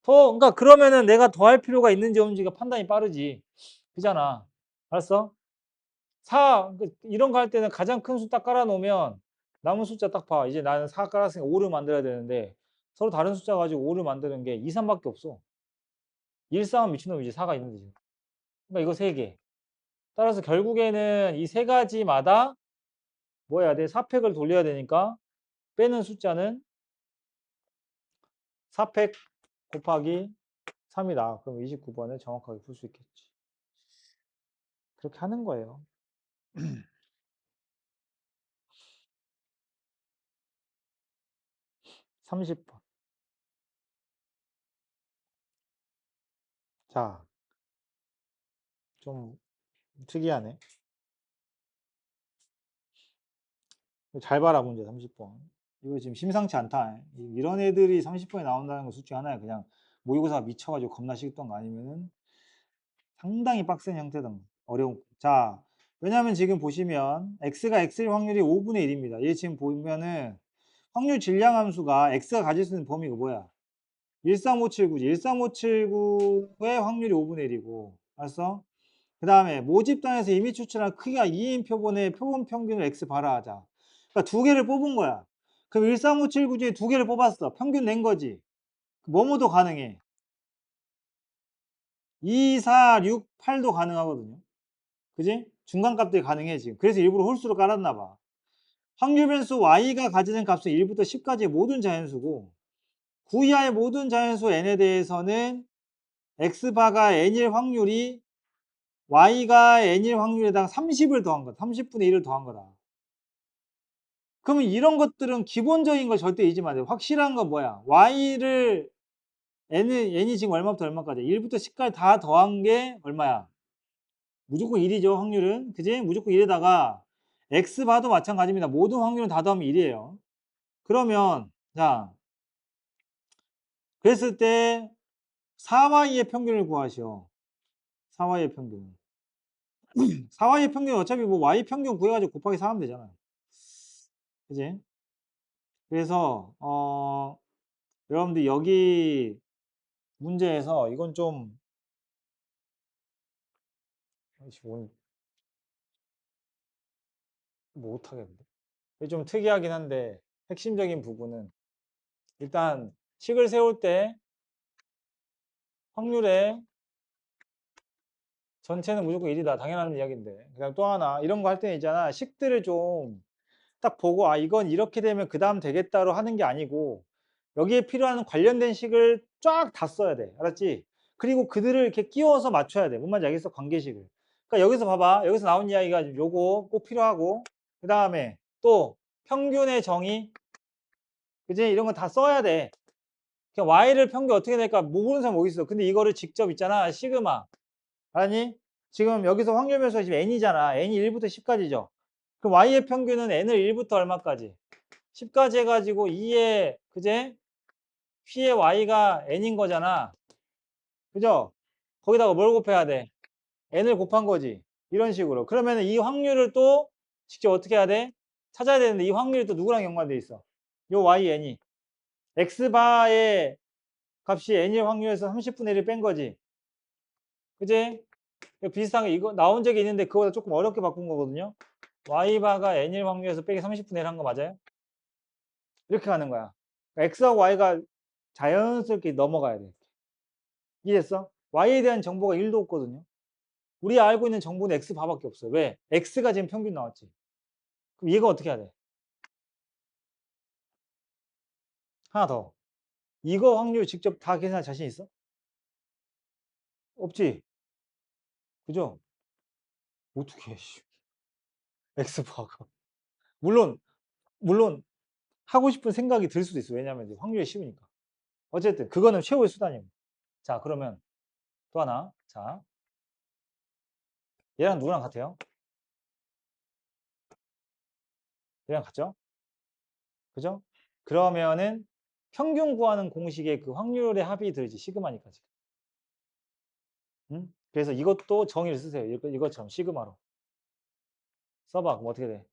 그러니까 그러면은 내가 더할 필요가 있는지 없는지가 판단이 빠르지. 그잖아. 알았어? 이런 거 할 때는 가장 큰 수 딱 깔아 놓으면 남은 숫자 딱 봐. 이제 나는 4 깔았으니까 5를 만들어야 되는데 서로 다른 숫자 가지고 5를 만드는 게 2, 3밖에 없어. 1, 3은 미친놈이지. 4가 있는데 지금. 그러니까 이거 3개. 따라서 결국에는 이 세 가지마다 뭐 해야 돼? 4팩을 돌려야 되니까 빼는 숫자는 4팩 곱하기 3이다. 그럼 29번을 정확하게 풀 수 있겠지. 그렇게 하는 거예요. 30번. 자, 좀 특이하네. 잘 봐라, 문제 30번. 이거 지금 심상치 않다. 이런 애들이 30번에 나온다는 거 솔직히 하나야. 그냥 모의고사가 미쳐가지고 겁나 쉽던 거 아니면은 상당히 빡센 형태든 어려운. 자, 왜냐면 지금 보시면 x가 x일 확률이 5분의 1입니다. 얘 지금 보면은 확률 질량 함수가 x가 가질 수 있는 범위가 뭐야? 13579지. 13579의 확률이 5분의 1이고. 알았어? 그 다음에 모집단에서 이미 추출한 크기가 2인 표본의 표본 평균을 x 발화하자. 그러니까 두 개를 뽑은 거야. 그럼 13579 중에 두 개를 뽑았어. 평균 낸 거지. 뭐뭐도 가능해. 2, 4, 6, 8도 가능하거든요. 그지? 중간값들이 가능해 지금. 그래서 일부러 홀수로 깔았나 봐. 확률 변수 y가 가지는 값은 1부터 10까지의 모든 자연수고 9 이하의 모든 자연수 n에 대해서는 x바가 n일 확률이 y가 n일 확률에다가 30을 더한 거다. 30분의 1을 더한 거다. 그러면 이런 것들은 기본적인 걸 절대 잊으면 안 돼. 확실한 건 뭐야? y를 n이 지금 얼마부터 얼마까지? 1부터 10까지 다 더한 게 얼마야? 무조건 1이죠, 확률은. 그지? 무조건 1에다가 x바도 마찬가지입니다. 모든 확률은 다 더하면 1이에요. 그러면 자, 그랬을 때 4y의 평균을 구하시오. 4y의 평균. 4y의 평균 어차피 뭐 y 평균 구해가지고 곱하기 4 하면 되잖아요. 그지? 그래서 여러분들 여기 문제에서 이건 좀 못하겠는데. 이게 좀 특이하긴 한데 핵심적인 부분은 일단 식을 세울 때 확률의 전체는 무조건 1이다. 당연한 이야기인데. 그다음 또 하나 이런 거 할 때는 있잖아. 식들을 좀 딱 보고 이건 이렇게 되면 그 다음 되겠다로 하는 게 아니고 여기에 필요한 관련된 식을 쫙 다 써야 돼. 알았지? 그리고 그들을 이렇게 끼워서 맞춰야 돼. 뭔 말인지 알겠어? 관계식을. 그러니까 여기서 봐봐. 여기서 나온 이야기가 요거 꼭 필요하고 그 다음에 또 평균의 정의 그지? 이런 거 다 써야 돼. 그냥 y를 평균 어떻게 낼까 모르는 사람 어디 있어. 근데 이거를 직접 있잖아. 시그마. 아니? 지금 여기서 확률 변수가 지금 n이잖아. n이 1부터 10까지죠. 그럼 y의 평균은 n을 1부터 얼마까지? 10까지 해가지고 2의 그제? p의 y가 n인 거잖아. 그죠? 거기다가 뭘 곱해야 돼? n을 곱한 거지. 이런 식으로. 그러면 이 확률을 또 직접 어떻게 해야 돼? 찾아야 되는데 이 확률이 또 누구랑 연관돼 있어? 요 y n이. x바의 값이 n일 확률에서 30분의 1을 뺀 거지. 그지? 비슷한 게 이거 나온 적이 있는데 그거보다 조금 어렵게 바꾼 거거든요. y바가 n일 확률에서 빼기 30분의 1 한 거 맞아요? 이렇게 가는 거야. 그러니까 x하고 y가 자연스럽게 넘어가야 돼. 이해됐어? y에 대한 정보가 1도 없거든요. 우리가 알고 있는 정보는 x바밖에 없어요. 왜? x가 지금 평균 나왔지. 그럼 얘가 어떻게 해야 돼? 하나 더. 이거 확률 직접 다 계산할 자신 있어? 없지? 그죠? 어떻게 해, 씨. X바가. 물론, 물론, 하고 싶은 생각이 들 수도 있어. 왜냐면 이제 확률이 쉬우니까. 어쨌든, 그거는 최후의 수단이에요. 자, 그러면 또 하나. 자, 얘랑 누구랑 같아요? 얘랑 같죠? 그죠? 그러면은 평균 구하는 공식에 그 확률의 합이 들지, 시그마니까 지금. 응? 그래서 이것도 정의를 쓰세요. 이것처럼 시그마로. 써봐. 그럼 어떻게 돼?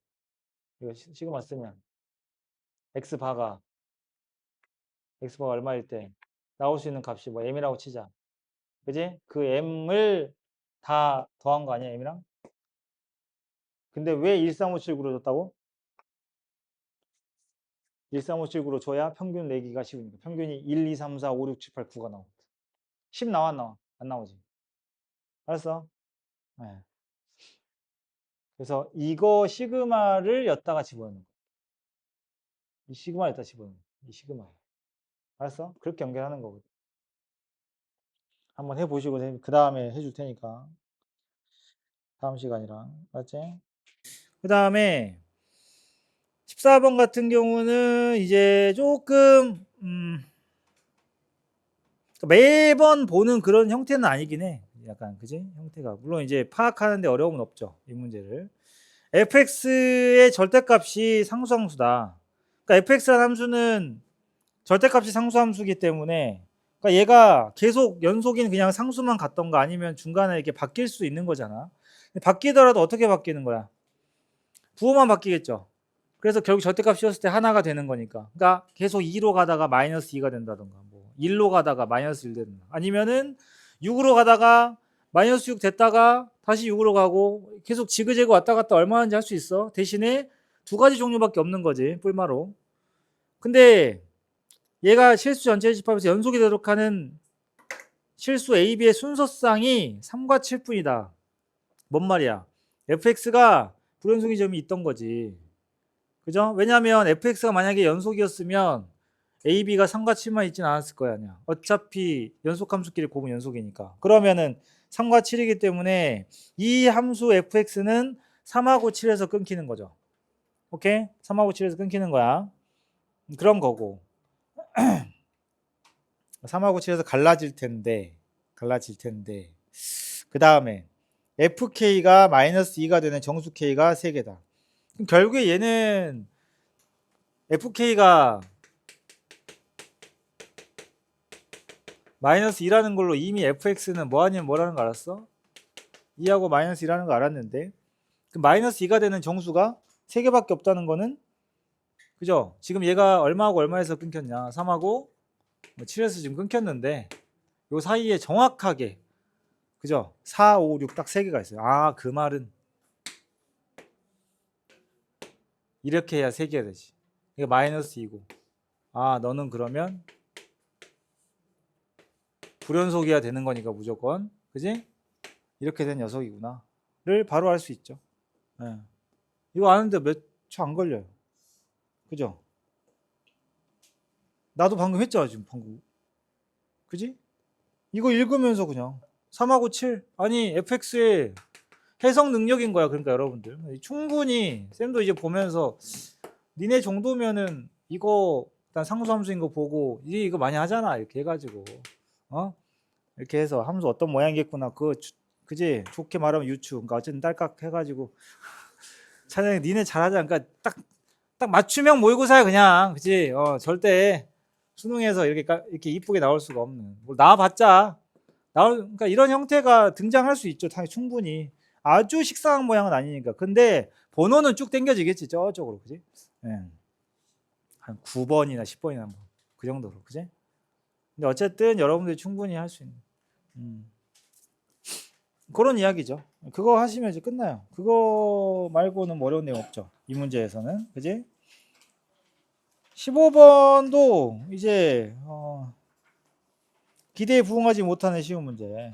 이거 시그마 쓰면 X바가 얼마일 때 나올 수 있는 값이 뭐 M이라고 치자. 그지? 그 M을 다 더한 거 아니야, M이랑? 근데 왜 1357구로 줬다고? 1357구로 줘야 평균 내기가 쉬우니까. 평균이 1, 2, 3, 4, 5, 6, 7, 8, 9가 나오거든. 10 나와, 안 나와? 안 나오지. 알았어? 네. 그래서 이거 시그마를 였다가 집어넣는 거야. 이 시그마를 였다가 집어넣는 거야. 이 시그마. 알았어? 그렇게 연결하는 거거든. 한번 해보시고 그 다음에 해줄 테니까. 다음 시간이랑. 알았지? 그 다음에 14번 같은 경우는 이제 조금 매번 보는 그런 형태는 아니긴 해. 약간 그지? 형태가. 물론 이제 파악하는데 어려움은 없죠. 이 문제를. fx의 절대값이 상수함수다. 그러니까 fx라는 함수는 절대값이 상수함수이기 때문에 그러니까 얘가 계속 연속인 그냥 상수만 같던가 아니면 중간에 이렇게 바뀔 수 있는 거잖아. 바뀌더라도 어떻게 바뀌는 거야? 부호만 바뀌겠죠. 그래서 결국 절대값 씌웠을 때 하나가 되는 거니까. 그러니까 계속 2로 가다가 마이너스 2가 된다던가, 뭐 1로 가다가 마이너스 1 된다. 아니면은 6으로 가다가 마이너스 6 됐다가 다시 6으로 가고 계속 지그재그 왔다 갔다 얼마든지 할 수 있어. 대신에 두 가지 종류밖에 없는 거지, 뿔마로. 근데 얘가 실수 전체 집합에서 연속이 되도록 하는 실수 A, B의 순서쌍이 3과 7뿐이다. 뭔 말이야? fx가 불연속이 점이 있던 거지. 그죠? 왜냐하면 fx가 만약에 연속이었으면 a, b가 3과 7만 있진 않았을 거 아니야. 어차피 연속 함수끼리 곱은 연속이니까. 그러면은 3과 7이기 때문에 이 함수 fx는 3하고 7에서 끊기는 거죠. 오케이? 3하고 7에서 끊기는 거야. 그런 거고. 3하고 7에서 갈라질 텐데. 그 다음에 fk가 마이너스 2가 되는 정수 k가 3개다. 그럼 결국에 얘는 fk가 마이너스 2라는 걸로 이미 fx는 뭐 아니면 뭐라는 거 알았어? 2하고 마이너스 2라는 거 알았는데 그 마이너스 2가 되는 정수가 3개밖에 없다는 거는 그죠? 지금 얘가 얼마하고 얼마에서 끊겼냐? 3하고 7에서 지금 끊겼는데 요 사이에 정확하게 그죠? 4, 5, 6 딱 3개가 있어요. 아, 그 말은 이렇게 해야 3개가 되지. 이게 마이너스 2고 아, 너는 그러면 불연속이어야 되는 거니까 무조건 그지? 이렇게 된 녀석이구나를 바로 알 수 있죠. 네. 이거 아는데 몇 초 안 걸려요. 그죠? 나도 방금 했잖아, 지금 방금. 그지? 이거 읽으면서 그냥 3하고 7. 아니, fx의 해석 능력인 거야. 그러니까 여러분들. 충분히 쌤도 이제 보면서 니네 정도면은 이거 일단 상수함수인 거 보고 이거 많이 하잖아. 이렇게 해가지고 어? 이렇게 해서 함수 어떤 모양이겠구나. 그지? 좋게 말하면 유추. 그러니까 어쨌든 딸깍 해가지고 차라리 니네 잘하잖아. 그러니까 딱 맞춤형 모의고사야 그냥. 그지? 절대 수능에서 이렇게 이쁘게 나올 수가 없는. 뭐 나와봤자 그러니까 이런 형태가 등장할 수 있죠. 당연히 충분히 아주 식상한 모양은 아니니까. 근데 번호는 쭉 당겨지겠지 저쪽으로, 그지? 예. 한 9번이나 10번이나 뭐 그 정도로, 그지? 근데 어쨌든 여러분들이 충분히 할 수 있는 그런 이야기죠. 그거 하시면 이제 끝나요. 그거 말고는 뭐 어려운 내용 없죠. 이 문제에서는, 그지? 15번도 이제 기대에 부응하지 못하는 쉬운 문제.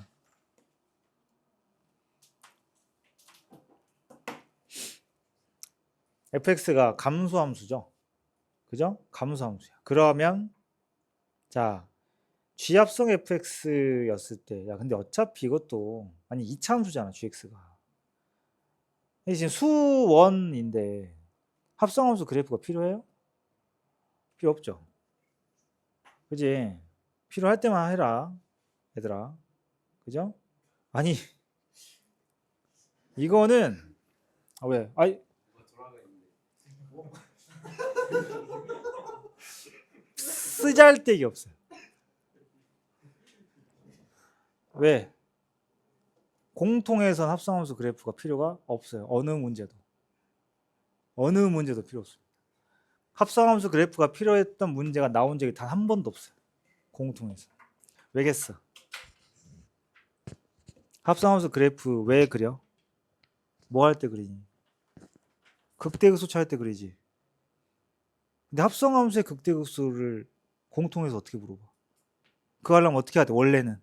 fx가 감소함수죠. 그죠? 감소함수야. 그러면 자 G합성 fx였을 때, 야 근데 어차피 이것도 아니 이차함수잖아 gx가. 지금 수원인데 합성함수 그래프가 필요해요? 필요 없죠. 그지? 필요할 때만 해라 얘들아. 그죠? 아니 이거는 왜? 아니 쓰잘데기 없어요. 왜? 공통해선 합성함수 그래프가 필요가 없어요. 어느 문제도 필요 없습니다. 합성함수 그래프가 필요했던 문제가 나온 적이 단 한 번도 없어요. 공통해서. 왜겠어? 합성함수 그래프 왜 그려? 뭐 할 때 그리니? 극대극소 할 때 그리지. 근데 합성함수의 극대극소를 공통해서 어떻게 물어봐? 그거 하려면 어떻게 해야 돼? 원래는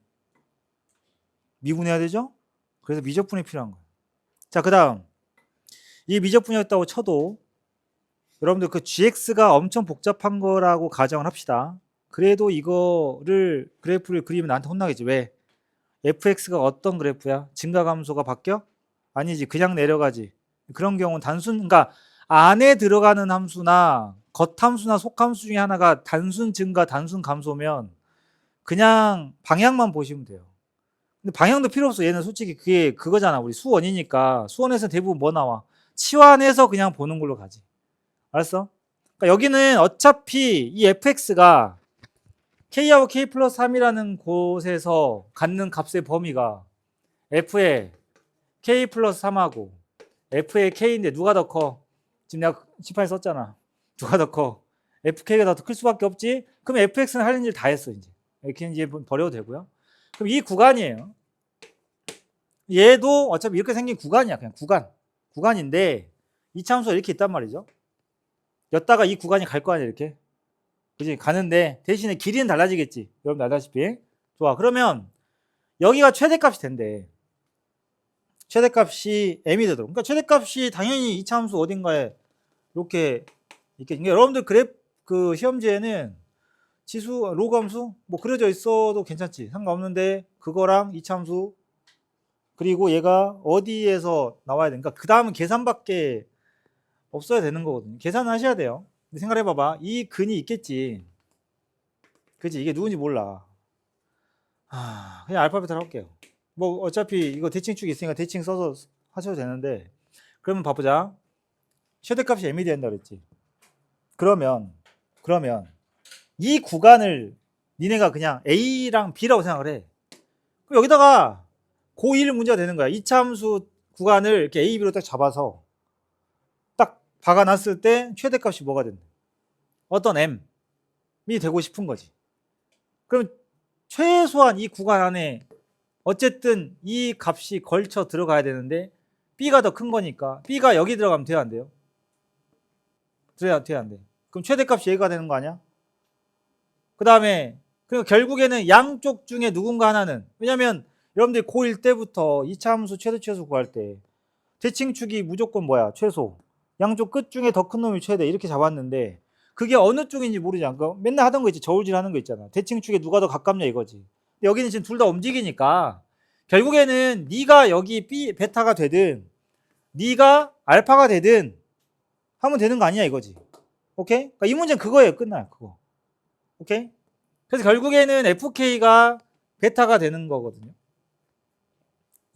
미분해야 되죠? 그래서 미적분이 필요한 거예요. 자, 그 다음 이 미적분이었다고 쳐도 여러분들 그 gx가 엄청 복잡한 거라고 가정을 합시다. 그래도 이거를 그래프를 그리면 나한테 혼나겠지. 왜? fx가 어떤 그래프야? 증가감소가 바뀌어? 아니지, 그냥 내려가지. 그런 경우는 단순, 그러니까 안에 들어가는 함수나 겉함수나 속함수 중에 하나가 단순 증가, 단순 감소면 그냥 방향만 보시면 돼요. 근데 방향도 필요 없어. 얘는 솔직히 그게 그거잖아. 우리 수원이니까. 수원에서 대부분 뭐 나와? 치환해서 그냥 보는 걸로 가지. 알았어? 그러니까 여기는 어차피 이 fx가 k하고 k 플러스 3이라는 곳에서 갖는 값의 범위가 f의 k 플러스 3하고 f의 k인데 누가 더 커? 지금 내가 칠판에 썼잖아. 누가 더 커? fk가 더 클 수밖에 없지? 그럼 fx는 할 일 다 했어 이제. 이렇게 이제 버려도 되고요. 그럼 이 구간이에요. 얘도 어차피 이렇게 생긴 구간이야. 그냥 구간인데 이 참수가 이렇게 있단 말이죠. 였다가 이 구간이 갈 거 아니야 이렇게. 그지? 가는데 대신에 길이는 달라지겠지. 여러분 알다시피. 좋아. 그러면 여기가 최대값이 된대. 최대값이 m이 되도록. 그러니까 최대값이 당연히 이차 함수 어딘가에 이렇게 있겠지. 그러니까 여러분들 그래프 그 시험지에는 지수 로그 함수 뭐 그려져 있어도 괜찮지. 상관없는데 그거랑 이차 함수 그리고 얘가 어디에서 나와야 되니까 그 다음은 계산밖에 없어야 되는 거거든요. 계산을 하셔야 돼요. 근데 생각해봐봐. 이 근이 있겠지. 그치? 이게 누군지 몰라. 그냥 알파벳으로 할게요. 뭐 어차피 이거 대칭축이 있으니까 대칭 써서 하셔도 되는데 그러면 봐보자. 최대값이 m이 된다 그랬지. 그러면 이 구간을 니네가 그냥 a랑 b라고 생각을 해. 그럼 여기다가 고1 문제가 되는 거야. 이차함수 구간을 이렇게 a, b로 딱 잡아서 딱 박아놨을 때 최대값이 뭐가 된다? 어떤 m이 되고 싶은 거지. 그럼 최소한 이 구간 안에 어쨌든 이 값이 걸쳐 들어가야 되는데 b가 더 큰 거니까 b가 여기 들어가면 돼요 안 돼요? 돼야 안 돼. 그럼 최대값이 얘가 되는 거 아니야? 그 다음에 결국에는 양쪽 중에 누군가 하나는, 왜냐면 여러분들이 고1 때부터 이차 함수 최소 구할 때 대칭축이 무조건 뭐야? 최소. 양쪽 끝 중에 더 큰 놈이 최대 이렇게 잡았는데 그게 어느 쪽인지 모르지 않고 맨날 하던 거 있지. 저울질 하는 거 있잖아. 대칭축에 누가 더 가깝냐 이거지. 근데 여기는 지금 둘 다 움직이니까 결국에는 네가 여기 베타가 되든 네가 알파가 되든 하면 되는 거 아니야 이거지. 오케이? 그러니까 이 문제는 그거예요. 끝나요. 그거. 오케이? 그래서 결국에는 fk가 베타가 되는 거거든요.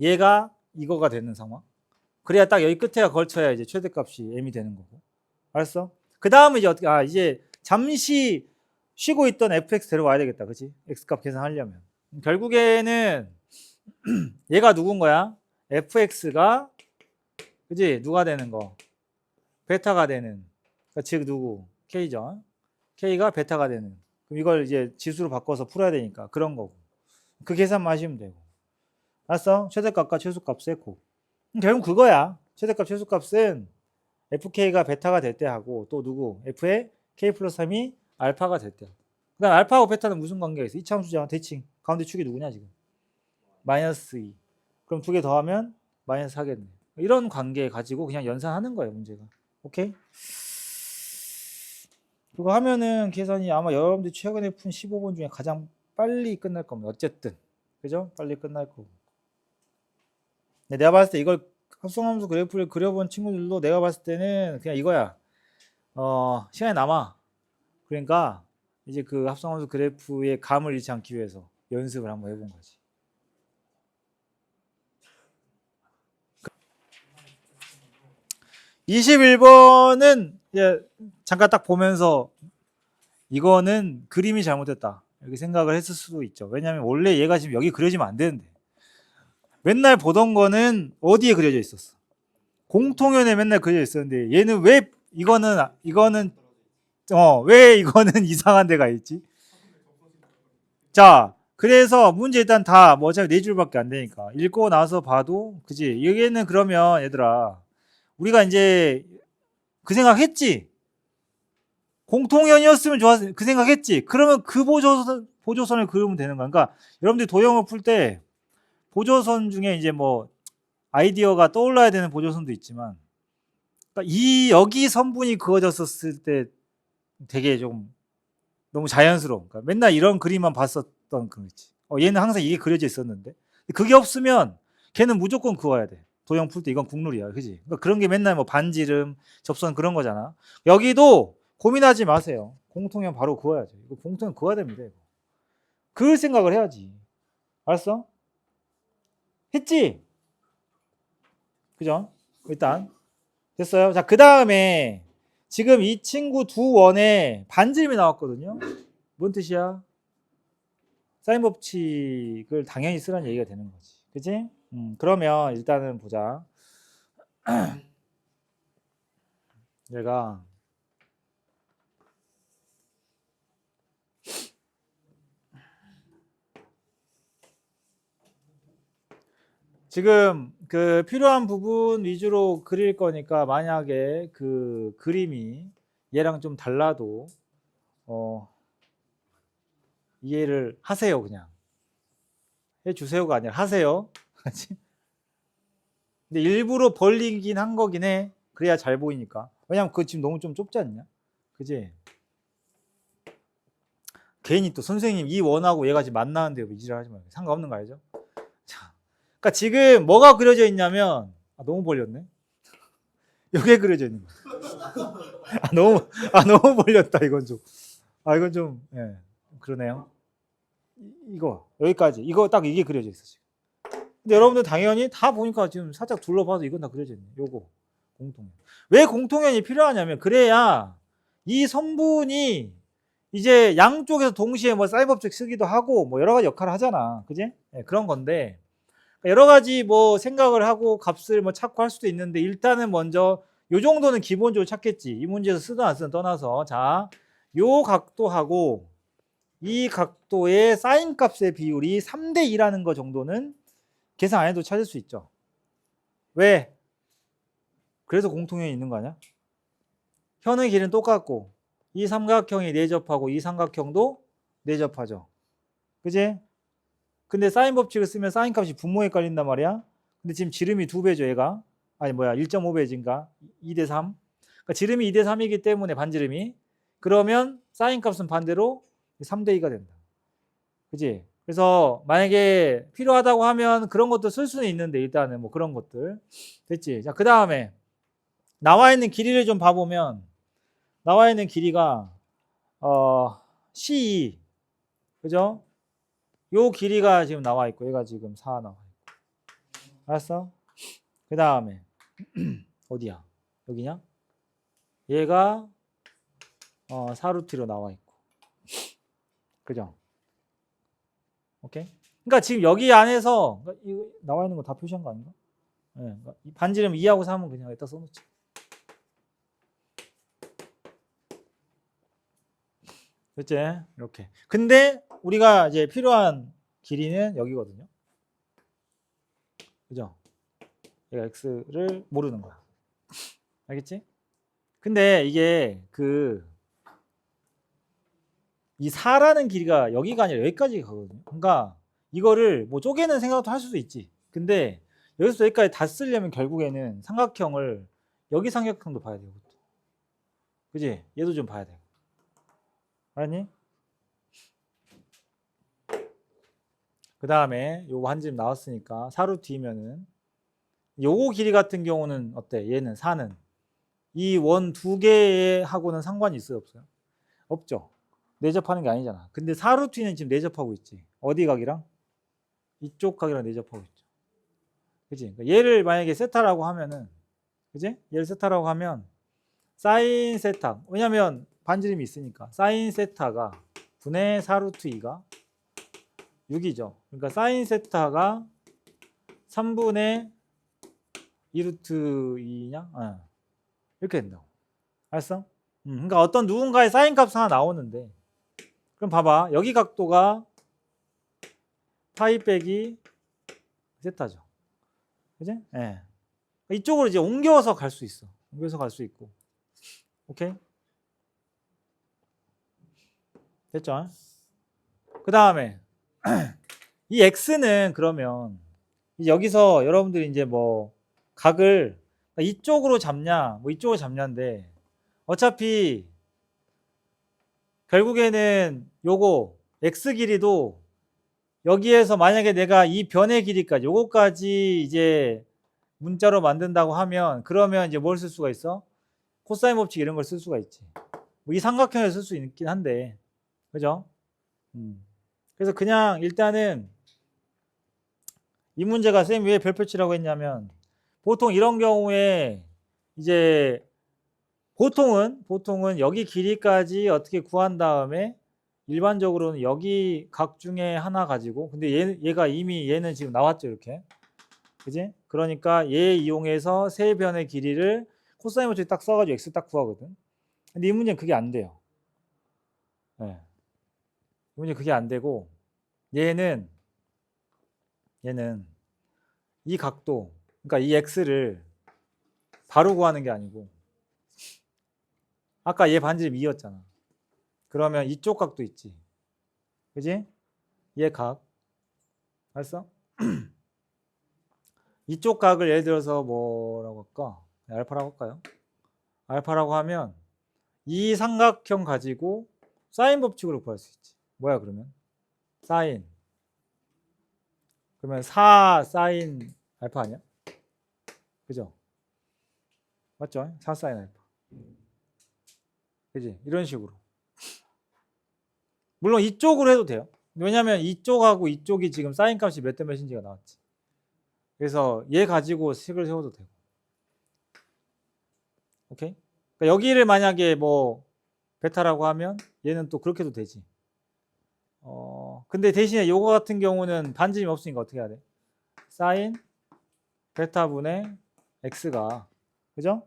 얘가 이거가 되는 상황. 그래야 딱 여기 끝에가 걸쳐야 이제 최대값이 m이 되는 거고. 알았어? 그 다음은 이제 어떻게, 이제 잠시 쉬고 있던 fx 데려와야 되겠다. 그치? x값 계산하려면. 결국에는 얘가 누군 거야? fx가, 그치? 누가 되는 거? 베타가 되는. 그러니까 즉 누구? k죠. k가 베타가 되는. 그럼 이걸 이제 지수로 바꿔서 풀어야 되니까 그런 거고. 그 계산만 하시면 되고. 알았어? 최대값과 최소값의 곱. 결국 그거야. 최대값, 최소값은 fk가 베타가 될 때 하고 또 누구? f의 k 플러스 3이 알파가 될 때. 그 다음 알파하고 베타는 무슨 관계가 있어? 이차함수잖아. 대칭. 가운데 축이 누구냐 지금? 마이너스 2. 그럼 두 개 더하면 마이너스 4겠네. 이런 관계 가지고 그냥 연산하는 거예요 문제가. 오케이? 그거 하면은 계산이 아마 여러분들이 최근에 푼 15번 중에 가장 빨리 끝날 겁니다. 어쨌든. 그죠? 빨리 끝날 거고. 근데 내가 봤을 때 이걸 합성함수 그래프를 그려본 친구들도 내가 봤을 때는 그냥 이거야. 시간이 남아. 그러니까 이제 그 합성함수 그래프의 감을 잃지 않기 위해서 연습을 한번 해본 거지. (21번은) 이제 잠깐 딱 보면서 이거는 그림이 잘못됐다 이렇게 생각을 했을 수도 있죠. 왜냐하면 원래 얘가 지금 여기 그려지면 안 되는데 맨날 보던 거는 어디에 그려져 있었어? 공통연에 맨날 그려져 있었는데 얘는 왜 이거는 왜 이거는 이상한 데가 있지? 자, 그래서 문제 일단 다 뭐 어차피 4줄밖에 안 되니까 읽고 나서 봐도 그지? 여기에는 그러면 얘들아 우리가 이제 그 생각했지? 공통연이었으면 좋았을 그 생각했지? 그러면 그 보조선을 그리면 되는 거야. 그러니까 여러분들이 도형을 풀 때 보조선 중에 이제 뭐 아이디어가 떠올라야 되는 보조선도 있지만 그러니까 이 여기 선분이 그어졌었을 때 되게 좀 너무 자연스러워. 그러니까 맨날 이런 그림만 봤었던 그런 거지. 얘는 항상 이게 그려져 있었는데 그게 없으면 걔는 무조건 그어야 돼. 도형 풀 때 이건 국룰이야, 그지? 그러니까 그런 게 맨날 뭐 반지름, 접선 그런 거잖아. 여기도 고민하지 마세요. 공통형 바로 그어야죠. 이거 공통형 그어야 됩니다. 이거. 그럴 생각을 해야지. 알았어? 했지? 그죠? 일단 됐어요. 자, 그 다음에 지금 이 친구 두 원에 반지름이 나왔거든요. 뭔 뜻이야? 사인 법칙을 당연히 쓰라는 얘기가 되는 거지. 그치? 그러면 일단은 보자. 얘가 지금 그 필요한 부분 위주로 그릴 거니까 만약에 그 그림이 얘랑 좀 달라도 이해를 하세요. 그냥 해주세요가 아니라 하세요. 근데 일부러 벌리긴 한 거긴 해. 그래야 잘 보이니까. 왜냐면 그거 지금 너무 좀 좁지 않냐? 그지? 괜히 또 선생님 이 원하고 얘가 지금 만나는데 뭐 이지랄 하지 말고 상관없는 거 알죠? 자, 그러니까 지금 뭐가 그려져 있냐면 너무 벌렸네. 여기에 그려져 있는 거야. 너무 벌렸다 이건 좀. 이건 좀 예, 그러네요. 이거 여기까지 이거 딱 이게 그려져 있어 지금. 근데 여러분들 당연히 다 보니까 지금 살짝 둘러봐도 이건 다 그려져 있네. 요거 공통연. 왜 공통연이 필요하냐면 그래야 이 성분이 이제 양쪽에서 동시에 뭐 사인 법칙 쓰기도 하고 뭐 여러 가지 역할을 하잖아. 그지? 네, 그런 건데 여러 가지 뭐 생각을 하고 값을 뭐 찾고 할 수도 있는데 일단은 먼저 요 정도는 기본적으로 찾겠지. 이 문제에서 쓰든 안 쓰든 떠나서 자, 요 각도하고 이 각도의 사인 값의 비율이 3대 2라는 거 정도는 계산 안 해도 찾을 수 있죠. 왜? 그래서 공통연이 있는 거 아니야? 현의 길이는 똑같고 이 삼각형이 내접하고 이 삼각형도 내접하죠. 그지? 근데 사인 법칙을 쓰면 사인 값이 분모에 깔린단 말이야. 근데 지금 지름이 2배죠, 얘가. 아니 뭐야, 1.5배인가? 2대 3. 그러니까 지름이 2대 3이기 때문에 반지름이. 그러면 사인 값은 반대로 3대 2가 된다. 그지? 그래서 만약에 필요하다고 하면 그런 것도 쓸 수는 있는데 일단은 뭐 그런 것들. 됐지? 자, 그다음에 나와 있는 길이를 좀 봐보면 나와 있는 길이가 C2 그죠? 요 길이가 지금 나와 있고 얘가 지금 4 나와 있고 알았어? 그 다음에 어디야? 여기냐? 얘가 4루트로 나와 있고 그죠? 오케이? 그러니까 지금 여기 안에서 이거 나와 있는 거 다 표시한 거 아닌가? 네, 반지름 2하고 3은 그냥 여기다 써놓자. 됐지? 이렇게. 근데 우리가 이제 필요한 길이는 여기거든요. 그죠? 얘가 x를 모르는 거야. 알겠지? 근데 이게 이 4라는 길이가 여기가 아니라 여기까지 가거든요. 그러니까 이거를 뭐 쪼개는 생각도 할 수도 있지. 근데 여기서 여기까지 다 쓰려면 결국에는 삼각형을 여기 삼각형도 봐야 되고, 그지? 얘도 좀 봐야 돼. 알았니? 그 다음에 요거 한 집 나왔으니까 4루트이면은 요거 길이 같은 경우는 어때? 얘는 4는 이 원 두 개하고는 상관이 있어요, 없어요? 없죠. 내접하는 게 아니잖아. 근데 4루트는 지금 내접하고 있지. 어디 각이랑? 이쪽 각이랑 내접하고 있죠. 그치? 그러니까 얘를 만약에 세타라고 하면은, 그치? 얘를 세타라고 하면 사인 세타. 왜냐면 반지름이 있으니까. 사인 세타가 분의 4루트 2가 6이죠. 그러니까 사인 세타가 3분의 2루트 2냐? 이렇게 된다고. 알았어? 그러니까 어떤 누군가의 사인 값 하나 나오는데, 그럼 봐봐. 여기 각도가 파이 빼기 세타죠. 그지? 예. 이쪽으로 이제 옮겨서 갈 수 있어. 옮겨서 갈 수 있고. 오케이? 됐죠? 그 다음에 이 x는 그러면 여기서 여러분들이 이제 뭐 각을 이쪽으로 잡냐, 뭐 이쪽으로 잡냐인데 어차피 결국에는 요거 x 길이도 여기에서 만약에 내가 이 변의 길이까지 요거까지 이제 문자로 만든다고 하면 그러면 이제 뭘 쓸 수가 있어? 코사인 법칙 이런 걸 쓸 수가 있지. 뭐 이 삼각형을 쓸 수 있긴 한데, 그죠? 그래서 그냥 일단은 이 문제가 쌤 왜 별표치라고 했냐면 보통 이런 경우에 이제 보통은 여기 길이까지 어떻게 구한 다음에 일반적으로는 여기 각 중에 하나 가지고 근데 얘가 이미 얘는 지금 나왔죠 이렇게 그지? 그러니까 얘 이용해서 세 변의 길이를 코사인 법칙 딱 써가지고 x 딱 구하거든. 근데 이 문제는 그게 안 돼요. 네. 이 문제 그게 안 되고 얘는 이 각도 그러니까 이 x를 바로 구하는 게 아니고 아까 얘 반지름 2였잖아. 그러면 이쪽 각도 있지. 그지? 얘 각. 알았어? 이쪽 각을 예를 들어서 뭐라고 할까? 알파라고 할까요? 알파라고 하면 이 삼각형 가지고 사인 법칙으로 구할 수 있지. 뭐야 그러면? 사인. 그러면 4 사인 알파 아니야? 그죠? 맞죠? 4 사인 알파. 그지? 이런 식으로. 물론 이쪽으로 해도 돼요. 왜냐면 이쪽하고 이쪽이 지금 사인 값이 몇 대 몇인지가 나왔지. 그래서 얘 가지고 식을 세워도 되고. 오케이? 그러니까 여기를 만약에 뭐 베타라고 하면 얘는 또 그렇게도 되지. 근데 대신에 요거 같은 경우는 반지름이 없으니까 어떻게 해야 돼? 사인 베타분의 x가 그죠?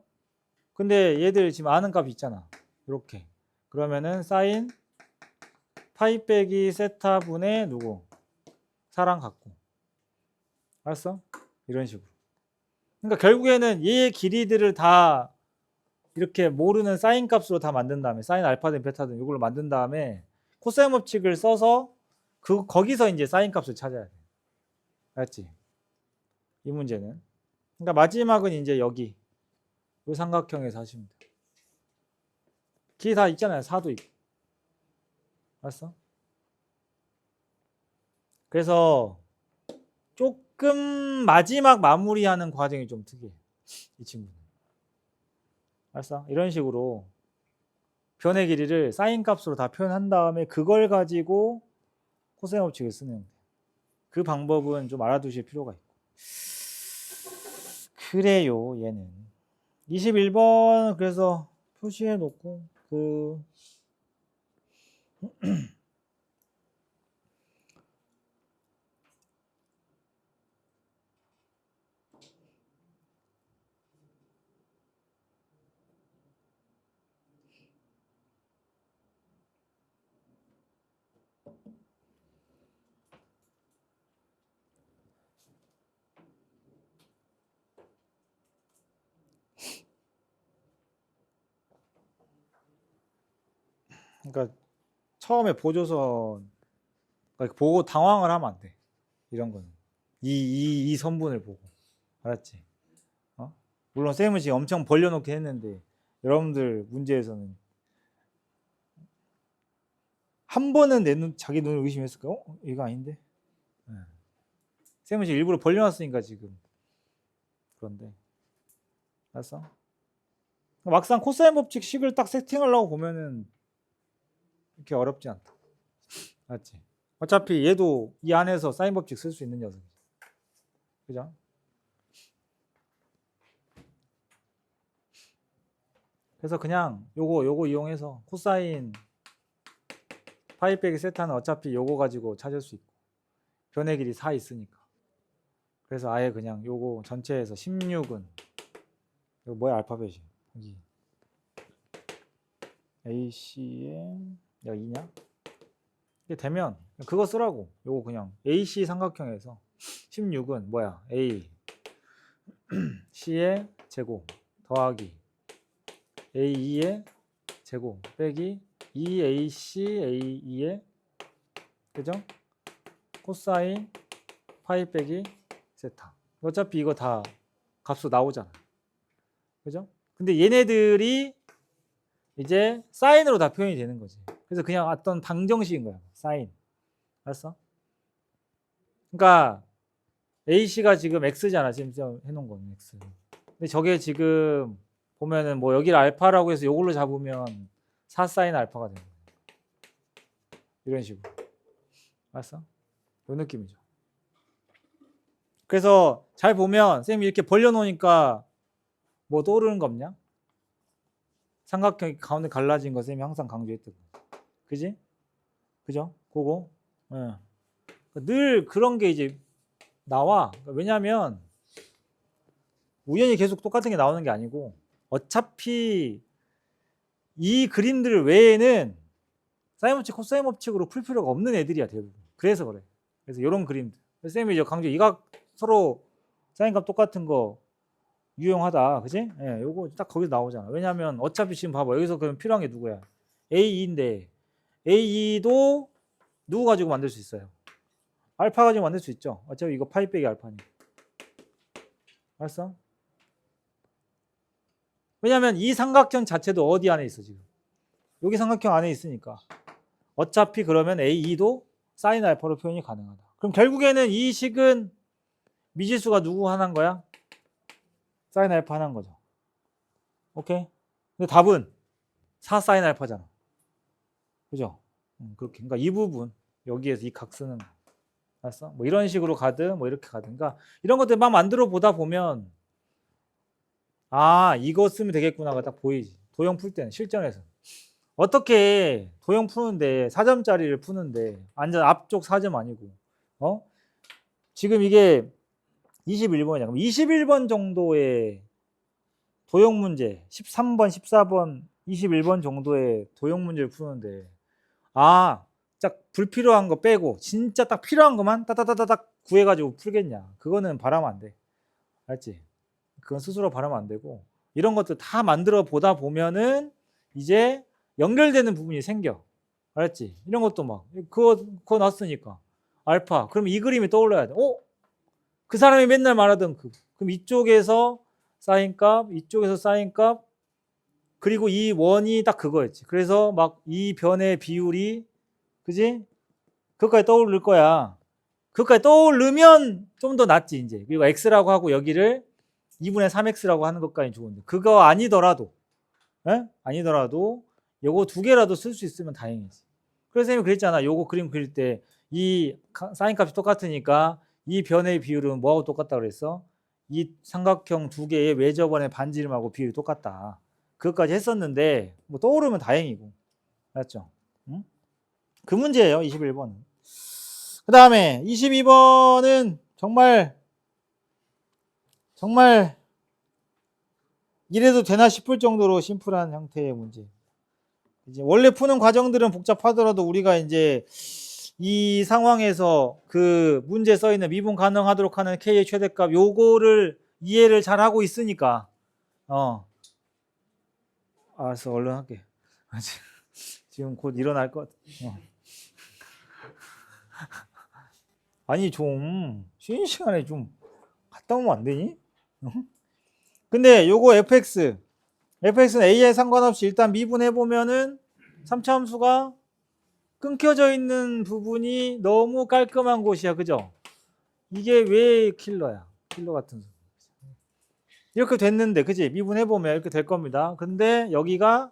근데 얘들 지금 아는 값이 있잖아. 이렇게. 그러면은 사인 파이 빼기 세타분의 누구? 4랑 같고. 알았어? 이런 식으로. 그러니까 결국에는 얘 길이들을 다 이렇게 모르는 사인 값으로 다 만든 다음에 사인 알파든 베타든 이걸로 만든 다음에 코사인 법칙을 써서 거기서 이제 사인 값을 찾아야 돼. 알았지? 이 문제는. 그러니까 마지막은 이제 여기 이 삼각형에서 하시면 돼. 길이 다 있잖아요. 4도 있고. 알았어? 그래서 조금 마지막 마무리하는 과정이 좀 특이해. 이 친구는. 알았어? 이런 식으로 변의 길이를 사인 값으로 다 표현한 다음에 그걸 가지고 코사인 법칙을 쓰는 그 방법은 좀 알아두실 필요가 있고. 그래요, 얘는. 21번 그래서 표시해 놓고 그러니까 처음에 보조선 그러니까 보고 당황을 하면 안 돼. 이런 거는. 이 선분을 보고. 알았지? 물론 쌤은 지금 엄청 벌려놓긴 했는데 여러분들 문제에서는 한 번은 자기 눈을 의심했을까? 이거 아닌데? 네. 쌤은 지금 일부러 벌려놨으니까 지금. 그런데. 알았어? 막상 코사인 법칙 식을 딱 세팅하려고 보면은 이렇게 어렵지 않다. 맞지? 어차피 얘도 이 안에서 사인 법칙 쓸 수 있는 녀석이지. 그죠? 그래서 그냥 요거 이용해서 코사인 파이 빼기 세타는 어차피 요거 가지고 찾을 수 있고 변의 길이 4 있으니까. 그래서 아예 그냥 요거 전체에서 16은 이거 뭐야 알파벳이 여기 AC에 여기 2냐? 이게 되면 그거 쓰라고. 요거 그냥 AC 삼각형에서 16은 뭐야? A C의 제곱 더하기 A2의 제곱 빼기 2AC A2의 그죠? 코사인 파이 빼기 세타. 어차피 이거 다 값수 나오잖아. 그죠? 근데 얘네들이 이제 사인으로 다 표현이 되는 거지. 그래서 그냥 어떤 방정식인 거야. 사인. 알았어? 그러니까 AC가 지금 X잖아. 지금 해놓은 거는 X. 근데 저게 지금 보면은 뭐 여기를 알파라고 해서 이걸로 잡으면 4 사인 알파가 되는 거야. 이런 식으로. 알았어? 이 느낌이죠. 그래서 잘 보면 쌤이 이렇게 벌려놓으니까 뭐 떠오르는 거 없냐? 삼각형이 가운데 갈라진 거 쌤이 항상 강조했던 거. 그지? 그죠? 그거. 예. 늘 그런 게 이제 나와. 왜냐면 우연히 계속 똑같은 게 나오는 게 아니고 어차피 이 그림들 외에는 사인 법칙, 코사인 법칙으로 풀 필요가 없는 애들이야 대부분. 그래서 그래. 그래서 이런 그림들. 쌤이 이제 강조 이각 서로 사인값 똑같은 거 유용하다. 그지? 예, 요거 딱 거기서 나오잖아. 왜냐면 어차피 지금 봐봐. 여기서 그럼 필요한 게 누구야? A2인데 A2도 누구 가지고 만들 수 있어요? 알파 가지고 만들 수 있죠. 어차피 이거 파이 빼기 알파니까. 알았어? 왜냐면 이 삼각형 자체도 어디 안에 있어 지금? 여기 삼각형 안에 있으니까. 어차피 그러면 A2도 사인 알파로 표현이 가능하다. 그럼 결국에는 이 식은 미지수가 누구 하나인 거야? 사인 알파 하나인 거죠. 오케이? 근데 답은 4 사인 알파잖아. 그죠? 그렇게. 그러니까 이 부분 여기에서 이 각 쓰는 거. 알았어? 뭐 이런 식으로 가든 뭐 이렇게 가든. 그러니까 이런 것들 막 만들어 보다 보면 아 이거 쓰면 되겠구나가 딱 보이지. 도형 풀 때는 실전에서. 어떻게 도형 푸는데 4점짜리를 푸는데 완전 앞쪽 4점 아니고 지금 이게 21번이야. 그럼 21번 정도의 도형 문제 13번, 14번, 21번 정도의 도형 문제를 푸는데 딱 불필요한 거 빼고 진짜 딱 필요한 것만 따다다다닥 구해가지고 풀겠냐. 그거는 바라면 안 돼. 알지? 그건 스스로 바라면 안 되고 이런 것들 다 만들어 보다 보면은 이제 연결되는 부분이 생겨. 알았지? 이런 것도 막 그거 났으니까 알파. 그럼 이 그림이 떠올라야 돼. 그 사람이 맨날 말하던 그럼 이쪽에서 사인값, 이쪽에서 사인값, 그리고 이 원이 딱 그거였지. 그래서 막 이 변의 비율이 그지? 그것까지 떠오를 거야. 그것까지 떠오르면 좀 더 낫지 이제. 그리고 x라고 하고 여기를 2분의 3x라고 하는 것까지 좋은데 그거 아니더라도 아니더라도 요거 두 개라도 쓸 수 있으면 다행이지. 그래서 선생님이 그랬잖아. 요거 그림 그릴 때 이 사인값이 똑같으니까 이 변의 비율은 뭐하고 똑같다 그랬어? 이 삼각형 두 개의 외접원의 반지름하고 비율이 똑같다. 그것까지 했었는데 뭐 떠오르면 다행이고. 알았죠? 응? 그 문제예요. 21번은. 그 다음에 22번은 정말 이래도 되나 싶을 정도로 심플한 형태의 문제. 이제 원래 푸는 과정들은 복잡하더라도 우리가 이제 이 상황에서 그 문제 써 있는 미분 가능하도록 하는 K의 최대값 요거를 이해를 잘 하고 있으니까 알았어 얼른 할게. 지금 곧 일어날 것 같아. 아니 좀 쉬는 시간에 좀 갔다 오면 안 되니? 근데 요거 fx는 a에 상관없이 일단 미분해 보면은 3차 함수가 끊겨져 있는 부분이 너무 깔끔한 곳이야. 그죠? 이게 왜 킬러야? 킬러 같은 소리. 이렇게 됐는데, 그지? 미분해보면 이렇게 될 겁니다. 근데 여기가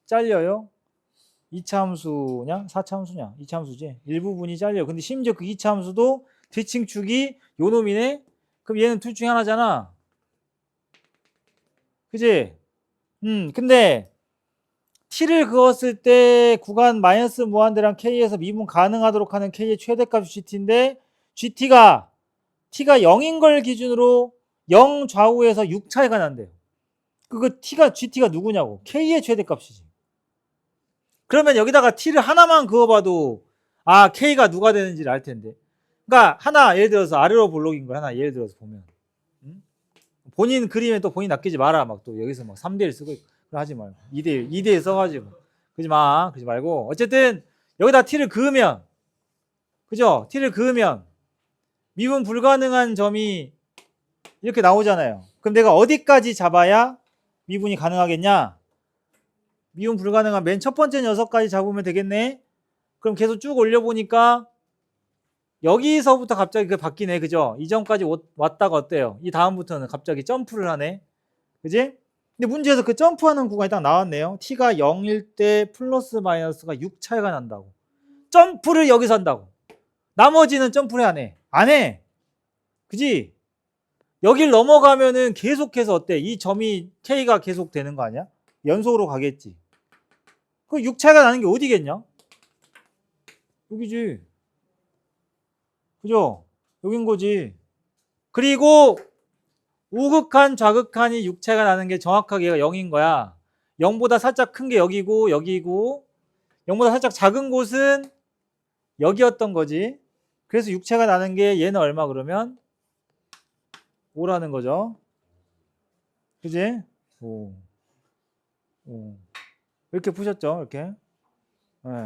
잘려요. 2차 함수냐? 4차 함수냐? 2차 함수지. 일부분이 잘려. 근데 심지어 그 2차 함수도 뒤칭축이 요 놈이네? 그럼 얘는 둘 중에 하나잖아. 그지? 근데 t를 그었을 때 구간 마이너스 무한대랑 k에서 미분 가능하도록 하는 k의 최대값이 gt인데 t가 0인 걸 기준으로 0 좌우에서 6 차이가 난대요. 그거 gt가 누구냐고. k의 최대값이지. 그러면 여기다가 t를 하나만 그어봐도 k가 누가 되는지를 알 텐데. 그러니까 하나 예를 들어서 아래로 볼록인 걸 하나 예를 들어서 보면 본인 그림에 또 본인 낚이지 마라. 막 또 여기서 막 3대1 쓰고 있고 하지 말고 2대1 2대1 써가지고 그러지 말고 어쨌든 여기다 t를 그으면 그죠? t를 그으면 미분 불가능한 점이 이렇게 나오잖아요. 그럼 내가 어디까지 잡아야 미분이 가능하겠냐? 미분 불가능한 맨 첫 번째 녀석까지 잡으면 되겠네. 그럼 계속 쭉 올려보니까 여기서부터 갑자기 그 바뀌네. 그죠? 이 점까지 왔다가 어때요? 이 다음부터는 갑자기 점프를 하네. 그지? 근데 문제에서 그 점프하는 구간이 딱 나왔네요. t가 0일 때 플러스 마이너스가 6 차이가 난다고. 점프를 여기서 한다고. 나머지는 점프를 안 해. 안 해. 그지? 여길 넘어가면은 계속해서 어때? 이 점이 k가 계속 되는 거 아니야? 연속으로 가겠지. 그 6 차이가 나는 게 어디겠냐? 여기지. 그죠? 여긴 거지. 그리고 우극한 좌극한이 6 차이가 나는 게 정확하게 얘가 0인 거야. 0보다 살짝 큰 게 여기고 여기고 0보다 살짝 작은 곳은 여기였던 거지. 그래서 6 차이가 나는 게 얘는 얼마 그러면 5라는 거죠. 그지? 5. 이렇게 푸셨죠? 이렇게. 네,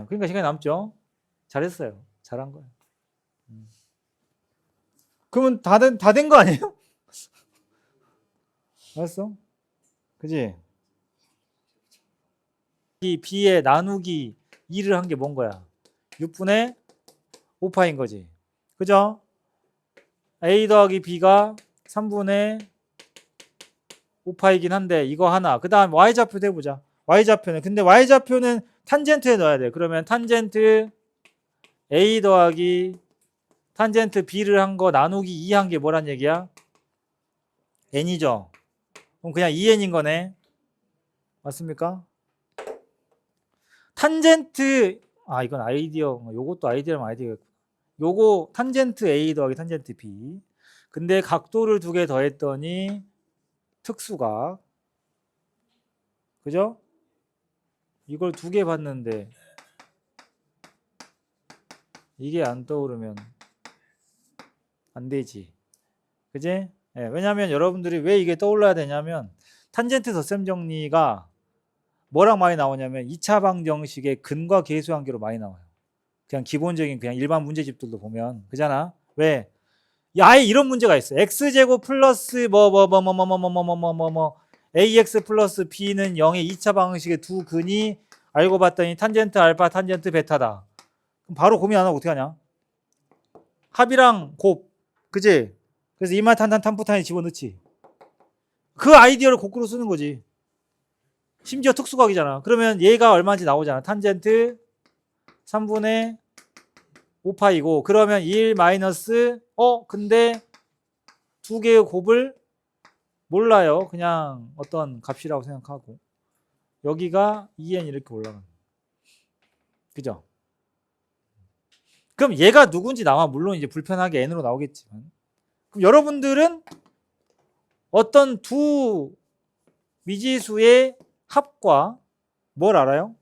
그러니까 시간이 남죠. 잘했어요. 잘한 거예요. 그러면 다 된 거 아니에요? 알았어? 그지? 이 b에 나누기 2를 한 게 뭔 거야? 6분의 5파인 거지. 그죠? a 더하기 b가 3분의 5파이긴 한데 이거 하나. 그 다음 y좌표 대보자. y좌표는 근데 y좌표는 탄젠트에 넣어야 돼. 그러면 탄젠트 a 더하기 탄젠트 b를 한 거 나누기 2 한 게 뭐란 얘기야? n이죠. 그럼 그냥 2n인 거네. 맞습니까? 탄젠트 이건 아이디어. 요것도 아이디어면 아이디어겠고. 요거 탄젠트 a 더하기 탄젠트 b. 근데 각도를 두 개 더했더니 특수각. 그죠? 이걸 두 개 봤는데 이게 안 떠오르면 안 되지. 그지? 네, 왜냐하면 여러분들이 왜 이게 떠올라야 되냐면 탄젠트 덧셈 정리가 뭐랑 많이 나오냐면 2차 방정식의 근과 계수 관계로 많이 나와요. 그냥 기본적인 그냥 일반 문제집들도 보면 그잖아. 왜? 아예 이런 문제가 있어. x제곱 플러스 ax 플러스 b는 0의 2차 방정식의 두 근이 알고 봤더니 탄젠트 알파 탄젠트 베타다. 그럼 바로 고민 안 하고 어떻게 하냐? 합이랑 곱. 그지? 그래서 이말탄탄 탄부탄에 집어넣지. 그 아이디어를 거꾸로 쓰는 거지. 심지어 특수각이잖아. 그러면 얘가 얼마인지 나오잖아. 탄젠트 3분의 5파이고 그러면 1 마이너스 근데 두 개의 곱을 몰라요. 그냥 어떤 값이라고 생각하고 여기가 2n 이렇게 올라가는 그죠? 그럼 얘가 누군지 나와. 물론 이제 불편하게 n으로 나오겠지만 그럼 여러분들은 어떤 두 미지수의 합과 뭘 알아요?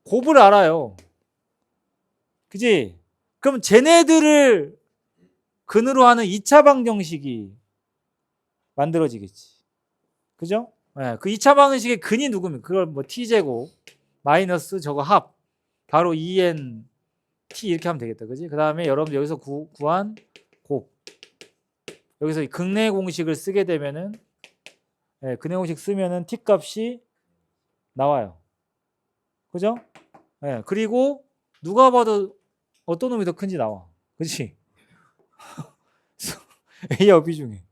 곱을 알아요. 그지? 그럼 쟤네들을 근으로 하는 2차 방정식이 만들어지겠지. 그죠? 네, 그 2차 방정식의 근이 누구면 그걸 뭐 t제곱 마이너스 저거 합 바로 2n t 이렇게 하면 되겠다. 그지? 그 다음에 여러분 여기서 구한 곱 여기서 이 극내 공식을 쓰게 되면은 극내 공식 쓰면은 t 값이 나와요. 그죠? 그리고 누가 봐도 어떤 놈이 더 큰지 나와. 그치? A와 B 중에.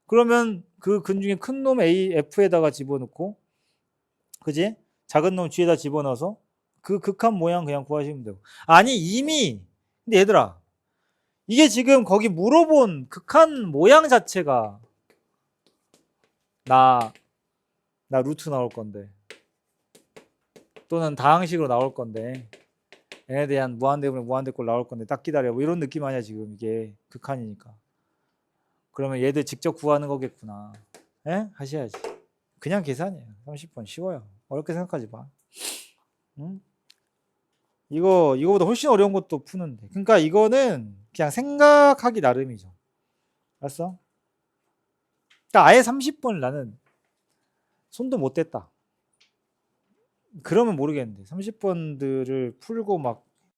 그러면 그 근 중에 큰 놈 A, F에다가 집어넣고, 그지? 작은 놈 G에다 집어넣어서 그 극한 모양 그냥 구하시면 되고. 아니, 이미, 근데 얘들아, 이게 지금 거기 물어본 극한 모양 자체가 나 루트 나올 건데, 또는 다항식으로 나올 건데, n에 대한 무한대분의 무한대꼴 나올 건데 딱 기다려. 뭐 이런 느낌 아니야 지금 이게 극한이니까. 그러면 얘들 직접 구하는 거겠구나. 에? 하셔야지. 그냥 계산이에요. 30번 쉬워요. 어렵게 생각하지 마. 응? 이거보다 훨씬 어려운 것도 푸는데. 그러니까 이거는 그냥 생각하기 나름이죠. 알았어? 그러니까 아예 30번을 나는 손도 못 댔다. 그러면 모르겠는데 30번들을 풀고 막